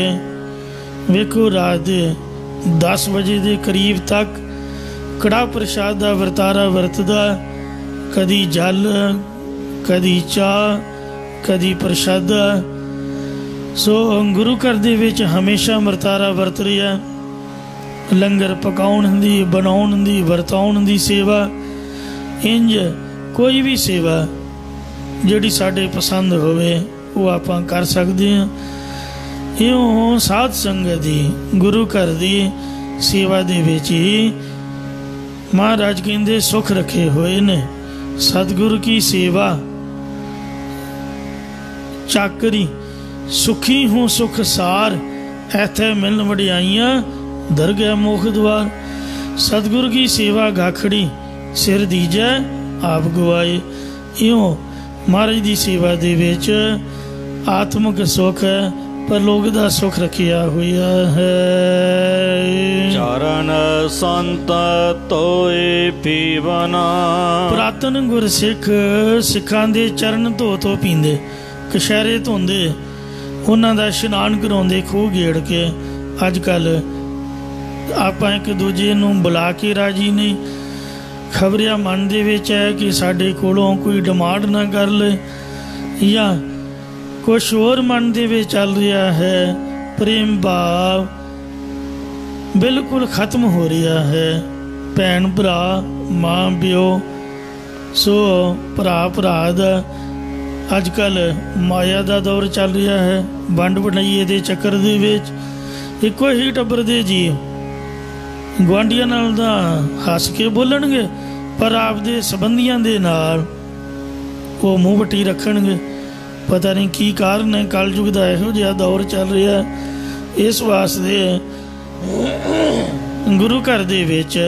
ਵੇਖੋ ਰਾਤ ਦੇ 10 ਵਜੇ ਦੇ ਕਰੀਬ ਤੱਕ ਕੜਾਹ ਪ੍ਰਸ਼ਾਦ ਦਾ ਵਰਤਾਰਾ ਵਰਤਦਾ। ਕਦੀ ਜਲ, ਕਦੀ ਚਾਹ, ਕਦੀ ਪ੍ਰਸ਼ਾਦਾ। ਸੋ ਗੁਰੂ ਘਰ ਦੇ ਵਿੱਚ ਹਮੇਸ਼ਾ ਵਰਤਾਰਾ ਵਰਤ ਰਿਹਾ। ਲੰਗਰ ਪਕਾਉਣ ਦੀ, ਬਣਾਉਣ ਦੀ, ਵਰਤਾਉਣ ਦੀ ਸੇਵਾ। ਇੰਜ ਕੋਈ ਵੀ ਸੇਵਾ ਜਿਹੜੀ ਸਾਡੇ ਪਸੰਦ ਹੋਵੇ ਉਹ ਆਪਾਂ ਕਰ ਸਕਦੇ ਹਾਂ। ਇਉਂ ਸਾਧ ਸੰਗਤ ਦੀ ਗੁਰੂ ਘਰ ਦੀ ਸੇਵਾ ਦੇ ਵਿੱਚ ਹੀ ਮਹਾਰਾਜ ਕਹਿੰਦੇ ਸੁਖ ਰੱਖੇ ਹੋਏ ਨੇ। ਸਤਿਗੁਰੂ ਕੀ ਸੇਵਾ ਚਾਕਰੀ ਸੁਖੀ ਹੂੰ ਸੁਖ ਸਾਰ। ਐਥੇ ਮਿਲਨ ਵਡਿਆਈਆਂ ਦਰਗਹਿ ਮੁਖ ਦਵਾਰ। ਸਤਿਗੁਰੂ ਕੀ ਸੇਵਾ ਗਾਖੜੀ ਸਿਰ ਦੀਜੈ ਆਪ ਗਵਾਏ। ਇਉਂ ਮਹਾਰਾਜ ਦੀ ਸੇਵਾ ਦੇ ਵਿੱਚ ਆਤਮਿਕ ਸੁਖ ਹੈ, ਪਰਲੋਕ ਦਾ ਸੁਖ ਰੱਖਿਆ ਹੋਇਆ ਹੈ। ਚਰਨ ਸੰਤ ਤੋਏ ਪੀਵਨਾ। ਪੁਰਾਤਨ ਗੁਰਸਿੱਖ ਸਿੱਖਾਂ ਦੇ ਚਰਨ ਧੋ ਪੀਂਦੇ, ਕਛਹਿਰੇ ਧੋਂਦੇ, ਉਹਨਾਂ ਦਾ ਇਸ਼ਨਾਨ ਕਰਾਉਂਦੇ ਖੂਹ ਗੇੜ ਕੇ। ਅੱਜ ਕੱਲ੍ਹ ਆਪਾਂ ਇੱਕ ਦੂਜੇ ਨੂੰ ਬੁਲਾ ਕੇ ਰਾਜੀ ਨਹੀਂ। ਖਬਰਿਆ ਮਨ ਦੇ ਵਿੱਚ ਹੈ ਕਿ ਸਾਡੇ ਕੋਲੋਂ ਕੋਈ ਡਿਮਾਂਡ ਨਾ ਕਰ ਲਏ, ਜਾਂ ਕੁਛ ਹੋਰ ਮਨ ਦੇ ਵਿੱਚ ਚੱਲ ਰਿਹਾ ਹੈ। ਪ੍ਰੇਮ ਭਾਵ ਬਿਲਕੁਲ ਖਤਮ ਹੋ ਰਿਹਾ ਹੈ। ਭੈਣ ਭਰਾ, ਮਾਂ ਪਿਓ, ਸੋ ਭਰਾ ਦਾ ਅੱਜ ਕੱਲ੍ਹ ਮਾਇਆ ਦਾ ਦੌਰ ਚੱਲ ਰਿਹਾ ਹੈ। ਵੰਡ ਵੰਡਾਈਏ ਦੇ ਚੱਕਰ ਦੇ ਵਿੱਚ ਇੱਕੋ ਹੀ ਟੱਬਰ ਦੇ ਜੀਅ ਗੁਆਂਢੀਆਂ ਨਾਲ ਤਾਂ ਹੱਸ ਕੇ ਬੋਲਣਗੇ, ਪਰ ਆਪਦੇ ਸੰਬੰਧੀਆਂ ਦੇ ਨਾਲ ਉਹ ਮੂੰਹ ਵੱਟੀ ਰੱਖਣਗੇ। ਪਤਾ ਨਹੀਂ ਕੀ ਕਾਰਨ ਹੈ। ਕਲਯੁਗ ਦਾ ਇਹੋ ਜਿਹਾ ਦੌਰ ਚੱਲ ਰਿਹਾ। ਇਸ ਵਾਸਤੇ ਗੁਰੂ ਘਰ ਦੇ ਵਿੱਚ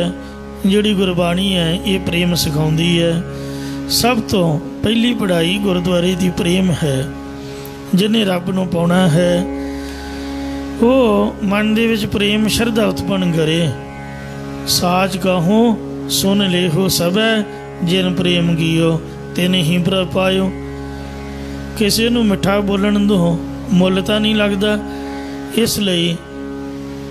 ਜਿਹੜੀ ਗੁਰਬਾਣੀ ਹੈ ਇਹ ਪ੍ਰੇਮ ਸਿਖਾਉਂਦੀ ਹੈ। ਸਭ ਤੋਂ ਪਹਿਲੀ ਪੜ੍ਹਾਈ ਗੁਰਦੁਆਰੇ ਦੀ ਪ੍ਰੇਮ ਹੈ। ਜਿਹਨੇ ਰੱਬ ਨੂੰ ਪਾਉਣਾ ਹੈ ਉਹ ਮਨ ਦੇ ਵਿੱਚ ਪ੍ਰੇਮ ਸ਼ਰਧਾ ਉਤਪੰਨ ਕਰੇ। ਸਾਚ ਕਹੋ ਸੁਨ ਲੇਹੋ ਸਭੈ ਜਿਨ ਪ੍ਰੇਮ ਕੀਓ ਤਿਨ ਹੀ ਪ੍ਰਭ ਪਾਇਓ। ਕਿਸੇ ਨੂੰ ਮਿੱਠਾ ਬੋਲਣ ਤੋਂ ਮੁੱਲ ਤਾਂ ਨਹੀਂ ਲੱਗਦਾ। ਇਸ ਲਈ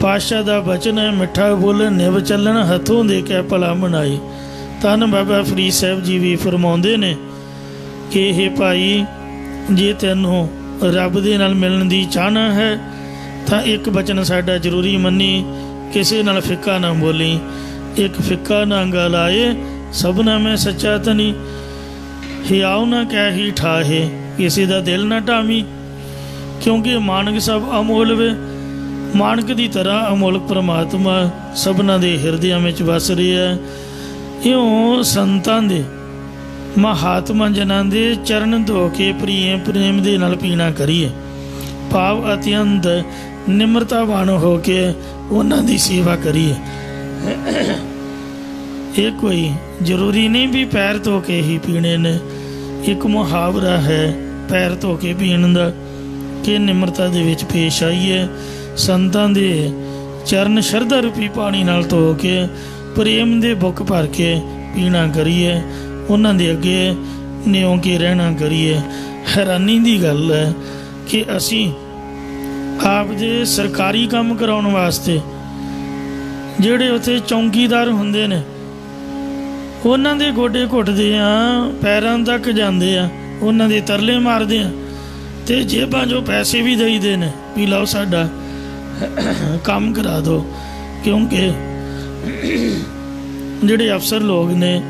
ਪਾਤਸ਼ਾਹ ਦਾ ਬਚਨ ਹੈ, ਮਿੱਠਾ ਬੋਲਣ ਨਿਭ ਚੱਲਣ ਹੱਥੋਂ ਦੇ ਕੇ ਭਲਾ ਮਨਾਈ। ਧੰਨ ਬਾਬਾ ਫਰੀਦ ਸਾਹਿਬ ਜੀ ਵੀ ਫਰਮਾਉਂਦੇ ਨੇ ਕਿ ਇਹ ਭਾਈ ਜੇ ਤੈਨੂੰ ਰੱਬ ਦੇ ਨਾਲ ਮਿਲਣ ਦੀ ਚਾਹਨਾ ਹੈ ਤਾਂ ਇੱਕ ਬਚਨ ਸਾਡਾ ਜ਼ਰੂਰੀ ਮੰਨੀ ਕਿਸੇ ਨਾਲ ਫਿੱਕਾ ਨਾ ਬੋਲੀ, ਇੱਕ ਫਿੱਕਾ ਨਾ ਗਲ ਆਏ, ਸਭਨਾ ਮੈਂ ਸੱਚਾ ਧਨੀ। ਹਿਆਉ ਨਾ ਕਹਿ ਹੀ ਠਾਹੇ, ਕਿਸੇ ਦਾ ਦਿਲ ਨਾ ਢਾਵੀਂ, ਕਿਉਂਕਿ ਮਾਨਕ ਸਭ ਅਮੋਲ ਵੇ। ਮਾਨਕ ਦੀ ਤਰ੍ਹਾਂ ਅਮੋਲਕ ਪਰਮਾਤਮਾ ਸਭਨਾਂ ਦੇ ਹਿਰਦਿਆਂ ਵਿੱਚ ਵਸ ਰਿਹਾ। ਇਉਂ ਸੰਤਾਂ ਦੇ, ਮਹਾਤਮਾ ਜਨਾਂ ਦੇ ਚਰਨ ਧੋ ਕੇ ਪ੍ਰੇਮ ਦੇ ਨਾਲ ਪੀਣਾ ਕਰੀਏ। ਭਾਵ ਅਤਿਅੰਤ ਨਿਮਰਤਾਵਾਨ ਹੋ ਕੇ ਉਹਨਾਂ ਦੀ ਸੇਵਾ ਕਰੀਏ। ਇਹ ਕੋਈ ਜ਼ਰੂਰੀ ਨਹੀਂ ਵੀ ਪੈਰ ਧੋ ਕੇ ਹੀ ਪੀਣੇ ਨੇ। ਇੱਕ ਮੁਹਾਵਰਾ ਹੈ ਪੈਰ ਧੋ ਕੇ ਪੀਣ ਦਾ, ਕਿ ਨਿਮਰਤਾ ਦੇ ਵਿੱਚ ਪੇਸ਼ ਆਈਏ। ਸੰਤਾਂ ਦੇ ਚਰਨ ਸ਼ਰਧਾ ਰੂਪੀ ਪਾਣੀ ਨਾਲ ਧੋ ਕੇ ਪ੍ਰੇਮ ਦੇ ਬੁੱਕ ਭਰ ਕੇ ਪੀਣਾ ਕਰੀਏ। ਉਹਨਾਂ ਦੇ ਅੱਗੇ ਨਿਉ ਕੇ ਰਹਿਣਾ ਕਰੀਏ। ਹੈਰਾਨੀ ਦੀ ਗੱਲ ਹੈ ਕਿ ਅਸੀਂ ਆਪ ਦੇ ਸਰਕਾਰੀ ਕੰਮ ਕਰਾਉਣ ਵਾਸਤੇ ਜਿਹੜੇ ਉੱਥੇ ਚੌਂਕੀਦਾਰ ਹੁੰਦੇ ਨੇ, ਉਹਨਾਂ ਦੇ ਗੋਡੇ ਘੁੱਟਦੇ ਆ, ਪੈਰਾਂ ਤੱਕ ਜਾਂਦੇ ਆ, ਉਹਨਾਂ ਦੇ ਤਰਲੇ ਮਾਰਦੇ ਆ, ਅਤੇ ਜੇਬਾਂ 'ਚੋਂ ਪੈਸੇ ਵੀ ਦੇਈਦੇ ਨੇ ਵੀ ਲਓ ਸਾਡਾ ਕੰਮ ਕਰਾ ਦਿਓ। ਕਿਉਂਕਿ ਜਿਹੜੇ ਅਫਸਰ ਲੋਕ ਨੇ,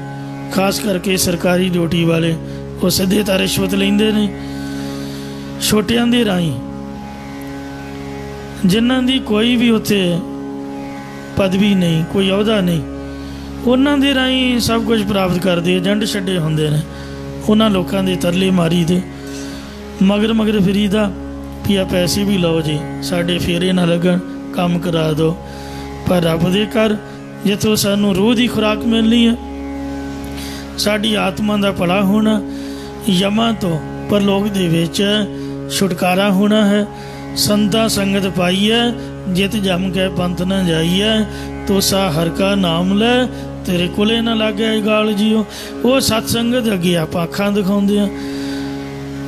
ਖਾਸ ਕਰਕੇ ਸਰਕਾਰੀ ਡਿਊਟੀ ਵਾਲੇ, ਉਹ ਸਿੱਧੇ ਤਾਂ ਰਿਸ਼ਵਤ ਲੈਂਦੇ ਨੇ ਛੋਟਿਆਂ ਦੇ ਰਾਹੀਂ, ਜਿਨ੍ਹਾਂ ਦੀ ਕੋਈ ਵੀ ਉੱਥੇ ਪਦਵੀ ਨਹੀਂ, ਕੋਈ ਅਹੁਦਾ ਨਹੀਂ, ਉਹਨਾਂ ਦੇ ਰਾਹੀਂ ਸਭ ਕੁਝ ਪ੍ਰਾਪਤ ਕਰਦੇ। ਏਜੰਟ ਛੱਡੇ ਹੁੰਦੇ ਨੇ, ਉਹਨਾਂ ਲੋਕਾਂ ਦੇ ਤਰਲੇ ਮਾਰੀ ਦੇ ਮਗਰ ਫਿਰੀਦਾ ਵੀ ਆ ਪੈਸੇ ਵੀ ਲਓ ਜੀ, ਸਾਡੇ ਫੇਰੇ ਨਾ ਲੱਗਣ, ਕੰਮ ਕਰਾ ਦਿਓ। ਪਰ ਰੱਬ ਦੇ ਘਰ ਜਿੱਥੋਂ ਸਾਨੂੰ ਰੂਹ ਦੀ ਖੁਰਾਕ ਮਿਲਣੀ ਹੈ, ਸਾਡੀ ਆਤਮਾ ਦਾ ਭਲਾ ਹੋਣਾ, ਯਮਾਂ ਤੋਂ ਪਰਲੋਕ ਦੇ ਵਿੱਚ ਛੁਟਕਾਰਾ ਹੋਣਾ ਹੈ। ਸੰਤਾ ਸੰਗਤ ਪਾਈਐ, ਜਿਤ ਜਮ ਕੇ ਪੰਥ ਨਾ ਜਾਈਐ, ਤੋਸਾ ਹਰ ਕਾ ਨਾਮ ਲੈ, ਤੇਰੇ ਕੋਲੇ ਨਾ ਲੱਗੇ ਗਾਲ ਜੀਓ। ਉਹ ਸਤ ਸੰਗਤ ਅੱਗੇ ਆਪਾਂ ਅੱਖਾਂ ਦਿਖਾਉਂਦੇ ਹਾਂ।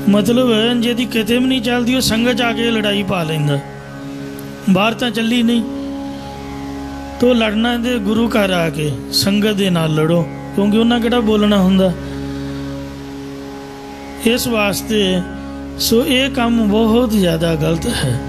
ਮਤਲਬ ਜਿਹਦੀ ਕਿਤੇ ਵੀ ਨਹੀਂ ਚੱਲਦੀ, ਉਹ ਸੰਗਤ 'ਚ ਆ ਕੇ ਲੜਾਈ ਪਾ ਲੈਂਦਾ। ਬਾਹਰ ਤਾਂ ਚੱਲੀ ਨਹੀਂ, ਤੋ ਲੜਨਾ ਤੇ ਗੁਰੂ ਘਰ ਆ ਕੇ ਸੰਗਤ ਦੇ ਨਾਲ ਲੜੋ, ਕਿਉਂਕਿ ਉਹਨਾਂ ਕਿਹੜਾ ਬੋਲਣਾ ਹੁੰਦਾ। ਇਸ ਵਾਸਤੇ ਸੋ ਇਹ ਕੰਮ ਬਹੁਤ ਜ਼ਿਆਦਾ ਗਲਤ ਹੈ।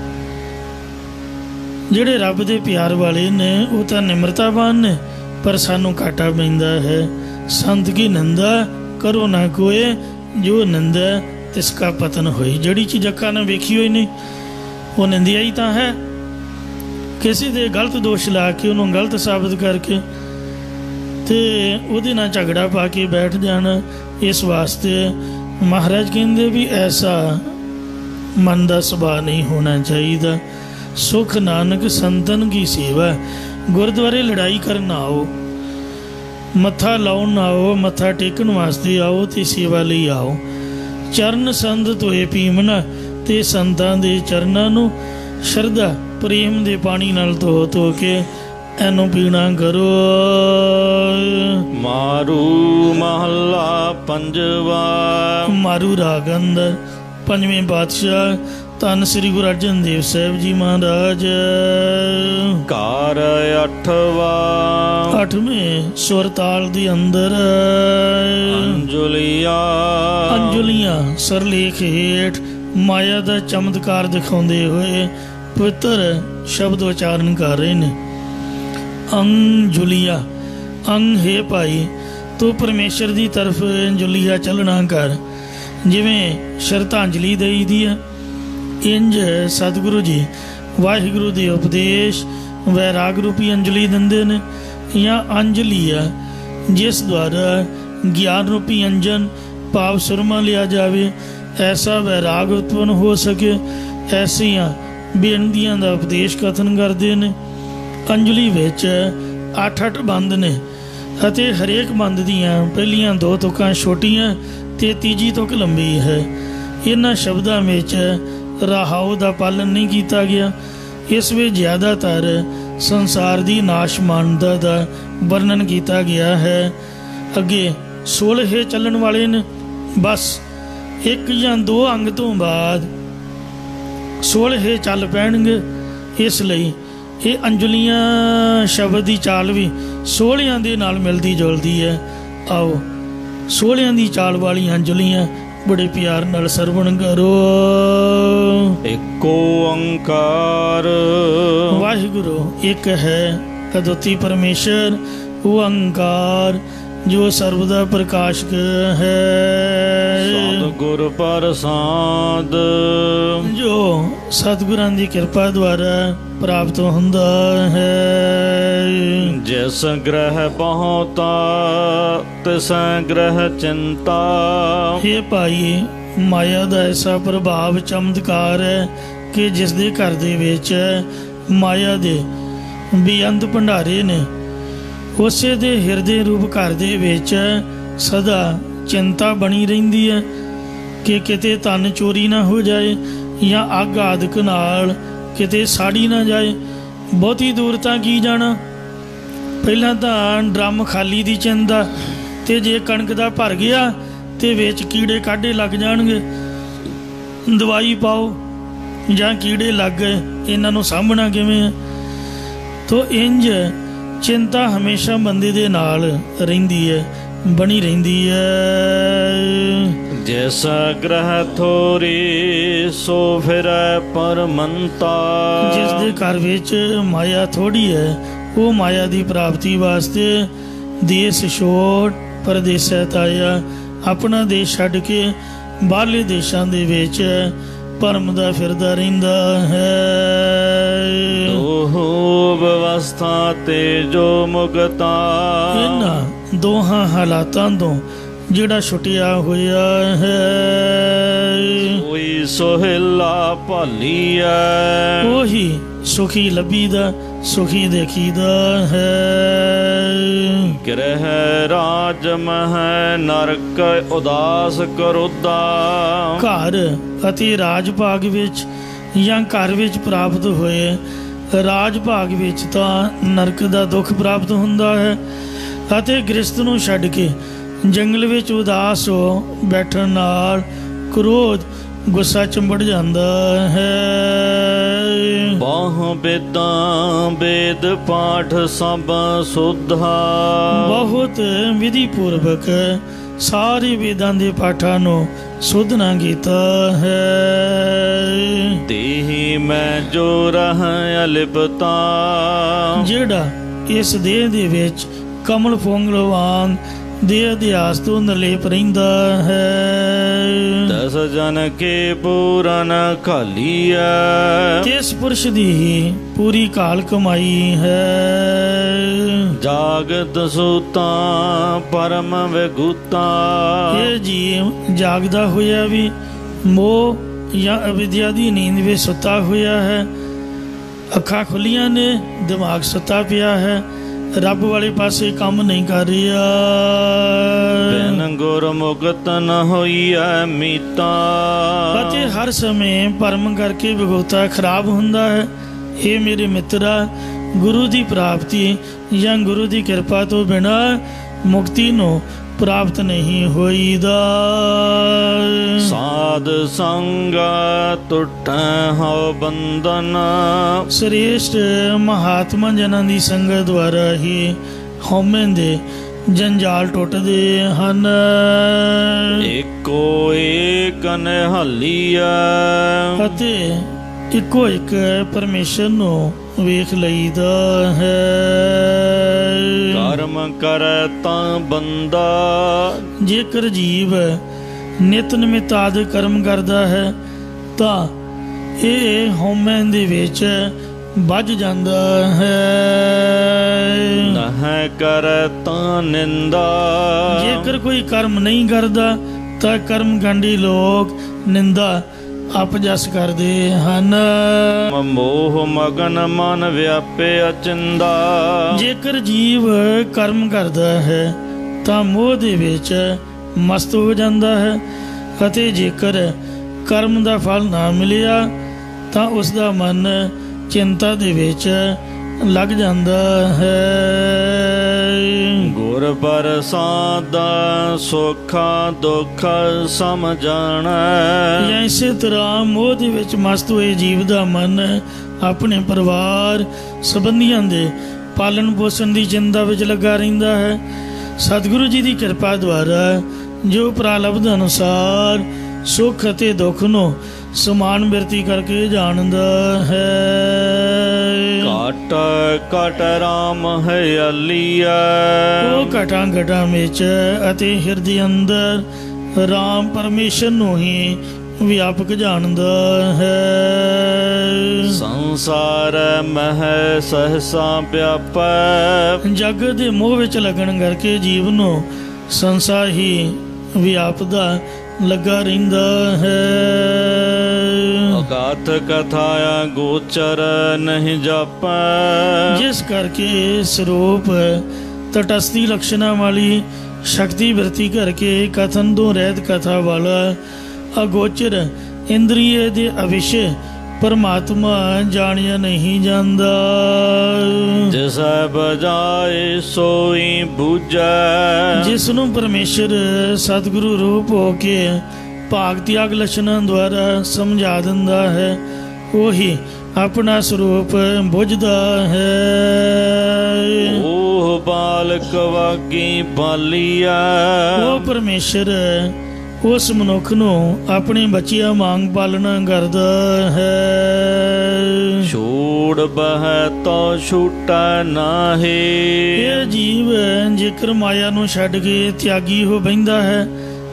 ਜਿਹੜੇ ਰੱਬ ਦੇ ਪਿਆਰ ਵਾਲੇ ਨੇ ਉਹ ਤਾਂ ਨਿਮਰਤਾਵਾਨ ਨੇ, ਪਰ ਸਾਨੂੰ ਘਾਟਾ ਪੈਂਦਾ ਹੈ। ਸੰਤ ਕੀ ਨਿੰਦਾ ਕਰੋ ਨਾ ਕੋਏ, ਜੋ ਨਿੰਦਾ ਤਿਸਕਾ ਪਤਨ ਹੋਈ। ਜਿਹੜੀ ਚੀਜ਼ ਅੱਖਾਂ ਨੇ ਵੇਖੀ ਹੋਈ ਨਹੀਂ, ਉਹ ਨਿੰਦਿਆ ਹੀ ਤਾਂ ਹੈ। ਕਿਸੇ ਦੇ ਗਲਤ ਦੋਸ਼ ਲਾ ਕੇ, ਉਹਨੂੰ ਗਲਤ ਸਾਬਤ ਕਰਕੇ ਤੇ ਉਹਦੇ ਨਾਲ ਝਗੜਾ ਪਾ ਕੇ ਬੈਠ ਜਾਣਾ। ਇਸ ਵਾਸਤੇ ਮਹਾਰਾਜ ਕਹਿੰਦੇ ਵੀ ਐਸਾ ਮਨ ਦਾ ਸੁਭਾਅ ਨਹੀਂ ਹੋਣਾ ਚਾਹੀਦਾ। ਸੁਖ ਨਾਨਕ ਸੰਤਨ ਕੀ ਸੇਵਾ। ਗੁਰਦੁਆਰੇ ਲੜਾਈ ਕਰਨ ਆਓ, ਮੱਥਾ ਲਾਉਣ ਨਾ ਆਓ, ਮੱਥਾ ਟੇਕਣ ਵਾਸਤੇ ਆਓ ਅਤੇ ਸੇਵਾ ਲਈ ਆਓ। ਚਰਨ ਸੰਤ ਧੋਏ ਪੀਵਨ, ਅਤੇ ਸੰਤਾਂ ਦੇ ਚਰਨਾਂ ਨੂੰ ਸ਼ਰਧਾ ਪ੍ਰੇਮ ਦੇ ਪਾਣੀ ਨਾਲ ਧੋ ਕੇ ਇਹਨੂੰ ਪੀਣਾ ਕਰੋ। ਮਾਰੂ ਮਹੱਲਾ ਪੰਜਵਾ। ਮਾਰੂ ਰਾਗ ਅੰਦਰ ਪੰਜਵੇਂ ਪਾਤਸ਼ਾਹ ਧੰਨ ਸ੍ਰੀ ਗੁਰੂ ਅਰਜਨ ਦੇਵ ਸਾਹਿਬ ਜੀ ਮਹਾਰਾਜ। ਘਰ ਅੱਠਵਾ। ਅੱਠਵੇਂ ਸੁਰ ਤਾਲ ਦੇ ਅੰਦਰ ਅੰਜੁਲੀਆਂ ਸਰਲੇਖ ਹੇਠ ਮਾਇਆ ਦਾ ਚਮਤਕਾਰ ਦਿਖਾਉਂਦੇ ਹੋਏ ਪਵਿੱਤਰ ਸ਼ਬਦ ਉਚਾਰਨ ਕਰ ਰਹੇ ਨੇ। ਅੰਜੁਲੀਆ, ਅੰਗ ਹੈ ਭਾਈ ਤੂੰ ਪਰਮੇਸ਼ਰ ਦੀ ਤਰਫ ਅੰਜੁਲੀਆ ਚੱਲਣਾ ਕਰ। ਜਿਵੇਂ ਸ਼ਰਧਾਂਜਲੀ ਦੇਈ ਦੀ ਹੈ, ਇੰਜ ਸਤਿਗੁਰੂ ਜੀ ਵਾਹਿਗੁਰੂ ਦੇ ਉਪਦੇਸ਼ ਵੈਰਾਗ ਰੂਪੀ ਅੰਜਲੀ ਦਿੰਦੇ ਨੇ। ਜਾਂ ਅੰਜਲੀ ਆ ਜਿਸ ਦੁਆਰਾ ਗਿਆਨ ਰੂਪੀ ਅੰਜਨ ਭਾਵ ਸੁਰਮਾ ਲਿਆ ਜਾਵੇ, ਐਸਾ ਵੈਰਾਗ ਉਤਪੰਨ ਹੋ ਸਕੇ, ਐਸੀਆਂ ਬੇਨਤੀਆਂ ਦਾ ਉਪਦੇਸ਼ ਕਥਨ ਕਰਦੇ ਨੇ। ਅੰਜਲੀ ਵਿੱਚ 8 ਬੰਦ ਨੇ ਅਤੇ ਹਰੇਕ ਬੰਦ ਦੀਆਂ ਪਹਿਲੀਆਂ 2 ਤੁਕਾਂ ਛੋਟੀਆਂ ਅਤੇ ਤੀਜੀ ਤੁਕ ਲੰਬੀ ਹੈ। ਇਹਨਾਂ ਸ਼ਬਦਾਂ ਵਿੱਚ ਰਹਾਉ ਦਾ ਪਾਲਣ ਨਹੀਂ ਕੀਤਾ ਗਿਆ। ਇਸ ਵਿੱਚ ਜ਼ਿਆਦਾਤਰ ਸੰਸਾਰ ਦੀ ਨਾਸ਼ਮਾਨਤਾ ਦਾ ਵਰਣਨ ਕੀਤਾ ਗਿਆ ਹੈ। ਅੱਗੇ 16 ਚੱਲਣ ਵਾਲੇ ਨੇ, ਬਸ 1 ਜਾਂ 2 ਅੰਗ ਤੋਂ ਬਾਅਦ 16 ਚੱਲ ਪੈਣਗੇ। ਇਸ ਲਈ ਇਹ ਅੰਜਲੀਆਂ ਸ਼ਬਦ ਦੀ ਚਾਲ ਵੀ 16 ਦੇ ਨਾਲ ਮਿਲਦੀ ਜੁਲਦੀ ਹੈ। ਆਓ 16 ਦੀ ਚਾਲ ਵਾਲੀਆਂ ਅੰਜਲੀਆਂ ਬੜੇ ਪਿਆਰ ਨਾਲ ਸਰਵਣ ਕਰੋ। ਏਕੋ ਓੰਕਾਰ ਵਾਹਿਗੁਰੂ ਇੱਕ ਹੈ ਅਦੁੱਤੀ ਪਰਮੇਸ਼ਰ ਓੰਕਾਰ ਜੋ ਸਰਬਦਾ ਪ੍ਰਕਾਸ਼ਕ ਹੈ। ਸਤਿਗੁਰ ਪ੍ਰਸਾਦ ਜੋ ਸਤਿਗੁਰਾਂ ਦੀ ਕਿਰਪਾ ਦੁਆਰਾ ਪ੍ਰਾਪਤ ਹੁੰਦਾ ਹੈ। ਜਿਸ ਗ੍ਰਹਿ ਬਹੁਤਾ ਤਿਸ ਗ੍ਰਹਿ ਚਿੰਤਾ। ਇਹ ਭਾਈ ਮਾਇਆ ਦਾ ਐਸਾ ਪ੍ਰਭਾਵ ਚਮਤਕਾਰ ਹੈ ਕਿ ਜਿਸ ਦੇ ਘਰ ਦੇ ਵਿੱਚ ਮਾਇਆ ਦੇ ਬੇਅੰਤ ਭੰਡਾਰੇ ਨੇ, ਉਸੇ ਦੇ ਹਿਰਦੇ ਰੂਪ ਘਰ ਦੇ ਵਿੱਚ ਸਦਾ ਚਿੰਤਾ ਬਣੀ ਰਹਿੰਦੀ ਹੈ ਕਿ ਕਿਤੇ ਧਨ ਚੋਰੀ ਨਾ ਹੋ ਜਾਏ ਜਾਂ ਅੱਗ ਆਦਿਕ ਨਾਲ ਕਿਤੇ ਸਾੜੀ ਨਾ ਜਾਏ। ਬਹੁਤੀ ਦੂਰ ਤਾਂ ਕੀ ਜਾਣਾ, ਪਹਿਲਾਂ ਤਾਂ ਡਰਮ ਖਾਲੀ ਦੀ ਚਿੰਤਾ, ਤੇ ਜੇ ਕਣਕ ਦਾ ਭਰ ਗਿਆ ਤੇ ਵਿੱਚ ਕੀੜੇ ਕਾਢੇ ਲੱਗ ਜਾਣਗੇ, ਦਵਾਈ ਪਾਓ ਜਾਂ ਕੀੜੇ ਲੱਗ ਗਏ, ਇਹਨਾਂ ਨੂੰ ਸਾਂਭਣਾ ਕਿਵੇਂ ਹੈ। ਤੋ ਇੰਜ ਚਿੰਤਾ ਹਮੇਸ਼ਾ ਬੰਦੇ ਦੇ ਨਾਲ ਰਹਿੰਦੀ ਹੈ, ਬਣੀ ਰਹਿੰਦੀ ਹੈ। ਜਿਸ ਗ੍ਰਹਿ ਥੋਰੀ ਸੋ ਫਿਰੈ ਪਰਮੰਤਾ। ਜਿਸ ਦੇ ਘਰ ਵਿੱਚ ਮਾਇਆ ਥੋੜੀ ਹੈ, ਉਹ ਮਾਇਆ ਦੀ ਪ੍ਰਾਪਤੀ ਵਾਸਤੇ ਦੇਸ਼ ਛੋੜ ਪਰਦੇਸੈ ਤਾਇਆ, ਆਪਣਾ ਦੇਸ਼ ਛੱਡ ਕੇ ਬਾਹਰਲੇ ਦੇਸ਼ਾਂ ਦੇ ਵਿੱਚ ਭਰਮ ਦਾ ਫਿਰਦਾ ਰਹਿੰਦਾ ਹੈ। ਦੋਹੋ ਵਿਵਸਥਾ ਤੇ ਜੋ ਮੁਕਤਾ। ਇਹਨਾਂ ਦੋਹਾਂ ਹਾਲਾਤਾਂ ਤੋਂ ਜਿਹੜਾ ਛੁੱਟਿਆ ਹੋਇਆ ਹੈ, ਕੋਈ ਸੋਹਿਲਾ ਭਾਲੀਐ। ਉਹੀ ਸੁਖੀ ਲੱਭੀਦਾ, ਸੁਖੀ ਦੇਖੀਦਾ ਹੈ। ਗ੍ਰਹਿ ਰਾਜ ਮਹਿ ਨਰਕ ਉਦਾਸ ਕਰੋਦਾ। ਘਰ ਅਤੇ ਰਾਜ ਭਾਗ ਵਿੱਚ ਜਾਂ ਘਰ ਵਿੱਚ ਪ੍ਰਾਪਤ ਹੋਏ ਰਾਜ ਭਾਗ ਵਿੱਚ ਤਾਂ ਨਰਕ ਦਾ ਦੁੱਖ ਪ੍ਰਾਪਤ ਹੁੰਦਾ ਹੈ, ਅਤੇ ਗ੍ਰਸਤ ਨੂੰ ਛੱਡ ਕੇ ਜੰਗਲ ਵਿੱਚ ਉਦਾਸ ਹੋ ਬੈਠਣ ਨਾਲ ਕ੍ਰੋਧ ਗੁੱਸਾ ਚੰਬੜ ਜਾਂਦਾ ਹੈ। ਬਾਹ ਬੇਦਾਂ ਵੇਦ ਪਾਠ ਸਭ ਸੁਧਾ। ਬਹੁਤ ਵਿਧੀ ਪੂਰਵਕ ਸਾਰੇ ਵੇਦਾਂ ਦੇ ਪਾਠਾਂ ਨੂੰ ਸੁਧਨਾ ਕੀਤਾ ਹੈ। ਦੇਹੀ ਮੈਂ ਜੋ ਰਹਿ ਅਲਿਪਤਾ। ਜਿਹੜਾ ਇਸ ਦੇਹ ਦੇ ਵਿੱਚ ਕਮਲ ਫੁੰਗਲ ਵਾਂਗ ਦੇਹ ਅਧਿਆਸ ਤੋਂ ਨਿਰਲੇਪ ਰਹਿੰਦਾ ਹੈ। ਦਸ ਜਨ ਕੇ ਪੂਰਨ ਖਾਲੀਐ। ਤਿਸ ਪੁਰਸ਼ ਦੀ ਹੀ ਪੂਰੀ ਕਾਲ ਕਮਾਈ ਹੈ। ਜਾਗਤ ਸੂਤਾ ਪਰਮ ਵਿਗੂਤਾ। ਇਹ ਜੀਵ ਜਾਗਦਾ ਹੋਇਆ ਵੀ ਮੋਹ ਜਾਂ ਅਵਿਦਿਆ ਦੀ ਨੀਂਦ ਵਿੱਚ ਸੁੱਤਾ ਹੋਇਆ ਹੈ। ਅੱਖਾਂ ਖੁੱਲੀਆਂ ਨੇ, ਦਿਮਾਗ ਸੁੱਤਾ ਪਿਆ ਹੈ, ਰੱਬ ਵਾਲੇ ਪਾਸੇ ਕੰਮ ਨਹੀਂ ਕਰ ਰਿਹਾ। ਬਿਨ ਗੁਰ ਮੁਕਤ ਨ ਹੋਈਐ ਮੀਤਾ। ਅਤੇ ਹਰ ਸਮੇਂ ਭਰਮ ਕਰਕੇ ਵਿਗੋਤਾ ਖਰਾਬ ਹੁੰਦਾ ਹੈ। ਇਹ ਮੇਰੇ ਮਿੱਤਰਾ, ਗੁਰੂ ਦੀ ਪ੍ਰਾਪਤੀ ਜਾਂ ਗੁਰੂ ਦੀ ਕਿਰਪਾ ਤੋਂ ਬਿਨਾਂ ਮੁਕਤੀ ਨੂੰ ਪ੍ਰਾਪਤ ਨਹੀਂ ਹੋਈਦਾ। ਸਾਧ ਸੰਗ ਟੁੱਟੈ ਹਉ ਬੰਧਨ। ਸ੍ਰੇਸ਼ਟ ਮਹਾਤਮਾ ਜਨਾਂ ਦੀ ਸੰਗਤ ਦੁਆਰਾ ਹੀ ਹਉਮੈ ਦੇ ਜੰਜਾਲ ਟੁੱਟਦੇ ਹਨ। ਏਕੋ ਏਕ ਨਿਹਾਲੀਐ। ਅਤੇ ਇੱਕੋ ਇੱਕ ਪਰਮੇਸ਼ਰ ਨੂੰ ਵੇਖ ਲਈਦਾ ਹੈ। ਕਰਮ ਕਰੈ ਤਾਂ ਬੰਦਾ। ਜੇਕਰ ਜੀਵ ਨਿਤ ਨਿਮਿਤ ਆਦਿ ਕਰਮ ਕਰਦਾ ਹੈ ਤਾਂ ਇਹ ਹਉਮੈ ਦੇ ਵਿੱਚ ਵੱਜ ਜਾਂਦਾ ਹੈ। ਨਹਿ ਕਰੈ ਤਾਂ ਨਿੰਦਾ। ਜੇਕਰ ਕੋਈ ਕਰਮ ਨਹੀਂ ਕਰਦਾ ਤਾਂ ਕਰਮ ਕਾਂਡੀ ਲੋਕ ਨਿੰਦਾ ਅਪਜਸ ਕਰਦੇ ਹਨ। ਮੋਹ ਮਗਨ ਮਨ ਵਿਆਪੇ ਅਚਿੰਦਾ। ਜੇਕਰ ਜੀਵ ਕਰਮ ਕਰਦਾ ਹੈ ਤਾਂ ਮੋਹ ਦੇ ਵਿੱਚ ਮਸਤ ਹੋ ਜਾਂਦਾ ਹੈ, ਅਤੇ ਜੇਕਰ ਕਰਮ ਦਾ ਫਲ ਨਾ ਮਿਲਿਆ ਤਾਂ ਉਸ ਦਾ ਮਨ ਚਿੰਤਾ ਦੇ ਵਿੱਚ ਲੱਗ ਜਾਂਦਾ ਹੈ। ਗੁਰ ਪ੍ਰਸਾਦ ਸੁਖਾ ਦੁਖ ਸਮਝਣੈ। ਜਾਂ ਇਸੇ ਤਰ੍ਹਾਂ ਮੋਹ ਦੇ ਵਿੱਚ ਮਸਤ ਹੋਏ ਜੀਵ ਦਾ ਮਨ ਆਪਣੇ ਪਰਿਵਾਰ ਸੰਬੰਧੀਆਂ ਦੇ ਪਾਲਣ ਪੋਸ਼ਣ ਦੀ ਚਿੰਤਾ ਵਿੱਚ ਲੱਗਾ ਰਹਿੰਦਾ ਹੈ। ਸਤਿਗੁਰੂ ਜੀ ਦੀ ਕਿਰਪਾ ਦੁਆਰਾ ਜੋ ਪ੍ਰਾਲਬਧ ਅਨੁਸਾਰ ਸੁਖ ਅਤੇ ਦੁੱਖ ਨੂੰ ਸਮਾਨ ਬਿਰਤੀ ਕਰਕੇ ਜਾਣਦਾ ਹੈ। ਘਟ ਘਟ ਰਾਮ ਹਰਿਆਲੀਆ, ਉਹ ਘਟਾਂ ਘਟਾਂ ਵਿੱਚ ਅਤੇ ਹਿਰਦੇ ਅੰਦਰ ਰਾਮ ਪਰਮੇਸ਼ਰ ਨੂੰ ਹੀ ਵਿਆਪਕ ਜਾਣਦਾ ਹੈ। ਸੰਸਾਰ ਮਹਿ ਸਹਸਾ ਵਿਆਪੈ, ਜਗ ਦੇ ਮੋਹ ਵਿੱਚ ਲੱਗਣ ਕਰਕੇ ਜੀਵ ਨੂੰ ਸੰਸਾਰ ਹੀ ਵਿਆਪਦਾ ਲੱਗਾ ਰਹਿੰਦਾ ਹੈ। ਅਗਾਥ ਕਥਾਇਆ ਗੋਚਰ ਨਹੀਂ ਜਾਪੈ, ਜਿਸ ਕਰਕੇ ਸਰੂਪ ਤਟਸਥੀ ਲਕਸ਼ਣਾਂ ਵਾਲੀ ਸ਼ਕਤੀ ਵਰਤੀ ਕਰਕੇ ਕਥਨ ਤੋਂ ਰਹਿਤ ਕਥਾ ਵਾਲਾ ਅਗੋਚਰ ਇੰਦਰੀਏ ਦੇ ਅਵਿਸ਼ੇ ਪਰਮਾਤਮਾ ਜਾਣਿਆ ਨਹੀਂ ਜਾਂਦਾ। ਜਿਸੈ ਬਜਾਏ ਸੋਈ ਬੂਝੈ, ਜਿਸ ਨੂੰ ਪਰਮੇਸ਼ਰ ਸਤਿਗੁਰੂ ਰੂਪ ਹੋ ਕੇ ਭਾਗ ਤਿਆਗ ਲਛਣਾਂ ਦੁਆਰਾ ਸਮਝਾ ਦਿੰਦਾ ਹੈ, ਉਹੀ ਆਪਣਾ ਸਰੂਪ ਬੁੱਝਦਾ ਹੈ। ਉਹ ਬਾਲਕ ਵਾਗੀ ਬਾਲੀਆ, ਉਹ ਪਰਮੇਸ਼ਰ ਉਸ ਮਨੁੱਖ ਨੂੰ ਆਪਣੇ ਬੱਚਿਆਂ ਵਾਂਗ ਪਾਲਣਾ ਕਰਦਾ ਹੈ। ਛੋੜ ਬਹਿ ਤੋ ਛੂਟੈ ਨਾਹੀ, ਇਹ ਜੀਵ ਜੇਕਰ ਮਾਇਆ ਨੂੰ ਛੱਡ ਕੇ ਤਿਆਗੀ ਹੋ ਬਹਿੰਦਾ ਹੈ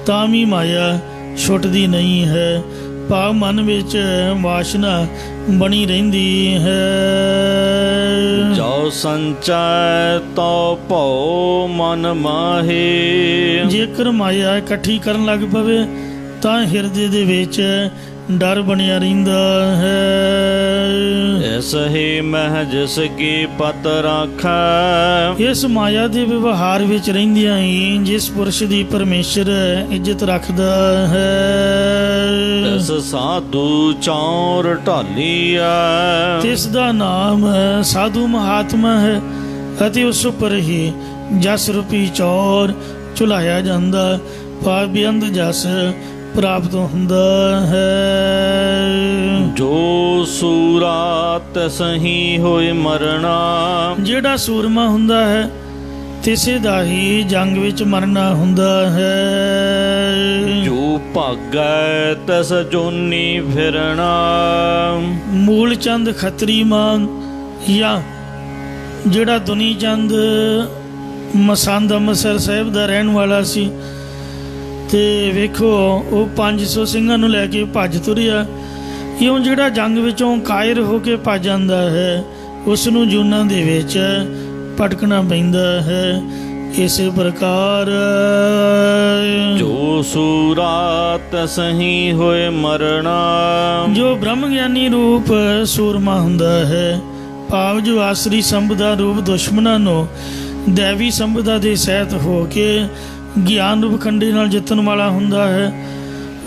ਤਾਂ ਵੀ ਮਾਇਆ ਛੁੱਟਦੀ ਨਹੀਂ ਹੈ। ਭਾਵ ਮਨ ਵਿੱਚ ਵਾਸ਼ਨਾ ਬਣੀ ਰਹਿੰਦੀ ਹੈ। ਜੋ ਸੰਚੈ ਤੋ ਭਉ ਮਨ ਮਾਹੀ, ਜੇਕਰ ਮਾਇਆ ਇਕੱਠੀ ਕਰਨ ਲੱਗ ਪਵੇ ਤਾਂ ਹਿਰਦੇ ਦੇ ਵਿੱਚ ਡਰ ਬਣਿਆ ਰਹਿੰਦਾ ਹੈ। ਇਸ ਹੀ ਮਹਿ ਜਿਸ ਕੀ ਪਤ ਰਾਖੈ, ਇਸ ਮਾਇਆ ਦੇ ਵਿਵਹਾਰ ਵਿੱਚ ਰਹਿੰਦਿਆਂ ਹੀ ਜਿਸ ਪੁਰਸ਼ ਦੀ ਪਰਮੇਸ਼ਰ ਇੱਜ਼ਤ ਰੱਖਦਾ ਹੈ, ਇਸ ਸਾਧੂ ਚੌਰ ਢਾਲੀਆ, ਤਿਸ ਦਾ ਨਾਮ ਸਾਧੂ ਮਹਾਤਮਾ ਹੈ ਅਤੇ ਉਸ ਉੱਪਰ ਹੀ ਜਸ ਰੂਪੀ ਚੌਰ ਝੁਲਾਇਆ ਜਾਂਦਾ, ਭਾਵ ਬੇਅੰਤ ਜਸ ਪ੍ਰਾਪਤ ਹੁੰਦਾ ਹੈ। ਜੋ ਸੂਰਾ ਤਸਹੀ ਹੋਏ ਮਰਨਾ, ਜਿਹੜਾ ਸੂਰਮਾ ਹੁੰਦਾ ਹੈ ਤਿਸੇ ਦਾ ਹੀ ਜੰਗ ਵਿੱਚ ਮਰਨਾ ਹੁੰਦਾ ਹੈ। ਜੋ ਭਾਗੈ ਤਸ ਜੋਨੀ ਫਿਰਨਾ, ਮੂਲ ਚੰਦ ਖੱਤਰੀ ਮਾਨ ਜਾਂ ਜਿਹੜਾ ਦੁਨੀ ਚੰਦ ਮਸੰਦ ਅੰਮ੍ਰਿਤਸਰ ਸਾਹਿਬ ਦਾ ਰਹਿਣ ਵਾਲਾ ਸੀ ਤੇ ਵੇਖੋ ਉਹ 500 ਸਿੰਘਾਂ ਨੂੰ ਲੈ ਕੇ ਭੱਜ ਤੁਰਿਆ। ਇਉਂ ਜਿਹੜਾ ਜੰਗ ਵਿੱਚੋਂ ਕਾਇਰ ਹੋ ਕੇ ਭੱਜ ਜਾਂਦਾ ਹੈ ਉਸ ਨੂੰ ਜੂਨਾਂ ਦੇ ਵਿੱਚ ਭਟਕਣਾ ਪੈਂਦਾ ਹੈ। ਇਸੇ ਪ੍ਰਕਾਰ ਜੋ ਸੂਰਾ ਤਸਹੀ ਹੋਏ ਮਰਨਾ, ਜੋ ਬ੍ਰਹਮ ਗਿਆਨੀ ਰੂਪ ਸੂਰਮਾ ਹੁੰਦਾ ਹੈ, ਭਾਵ ਜੋ ਆਸਰੀ ਸੰਪਦਾ ਰੂਪ ਦੁਸ਼ਮਣਾਂ ਨੂੰ ਦੇਵੀ ਸੰਪਦਾ ਦੇ ਸਹਿਤ ਹੋ ਕੇ ਗਿਆਨ ਰੂਪ ਖੰਡੇ ਨਾਲ ਜਿੱਤਣ ਵਾਲਾ ਹੁੰਦਾ ਹੈ,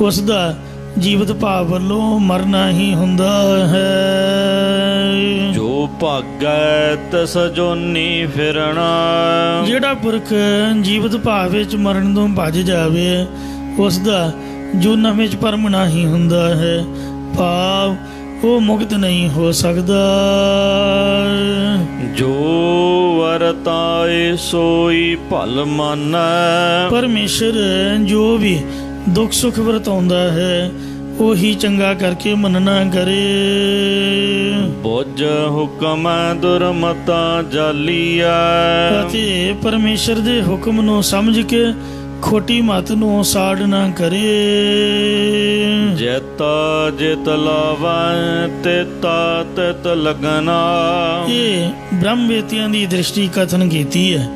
ਉਸ ਦਾ ਜੀਵਤ ਭਾਵ ਵੱਲੋਂ ਮਰਨਾ ਹੀ ਹੁੰਦਾ ਹੈ। ਜੋ ਭਾਗੈ ਤਸ ਜੋਨੀ ਫਿਰਨਾ, ਜਿਹੜਾ ਪੁਰਖ ਜੀਵਤ ਭਾਵ ਵਿੱਚ ਮਰਨ ਤੋਂ ਭੱਜ ਜਾਵੇ ਉਸ ਦਾ ਜੂਨਾਂ ਵਿੱਚ ਪਰਮਣਾ ਹੀ ਹੁੰਦਾ ਹੈ, ਭਾਵ ਉਹ ਮੁਕਤ ਨਹੀਂ ਹੋ ਸਕਦਾ। ਜੋ ਵਰਤਾਏ ਸੋਈ ਭਲ ਮਾਨੈ, ਪਰਮੇਸ਼ਰ ਜੋ ਵੀ ਦੁੱਖ ਸੁੱਖ ਵਰਤਾਉਂਦਾ ਹੈ ਉਹੀ ਚੰਗਾ ਕਰਕੇ ਮੰਨਣਾ ਕਰੇ। ਬੁੱਝ ਹੁਕਮ ਦੁਰਮਤਾ ਜਾਲੀਆ, ਅਤੇ ਪਰਮੇਸ਼ਰ ਦੇ ਹੁਕਮ ਨੂੰ ਸਮਝ ਕੇ ਖੋਟੀ ਮਤ ਨੂੰ ਸਾੜ ਨਾ ਕਰੇ। ਜਿਤ ਜਿਤ ਲਾਵੈ ਤਿਤਾ ਤਿਤ ਲਗਨਾ, ਇਹ ਬ੍ਰਹਮਵੇਤੀਆਂ ਦੀ ਦ੍ਰਿਸ਼ਟੀ ਕਥਨ ਕੀਤੀ ਹੈ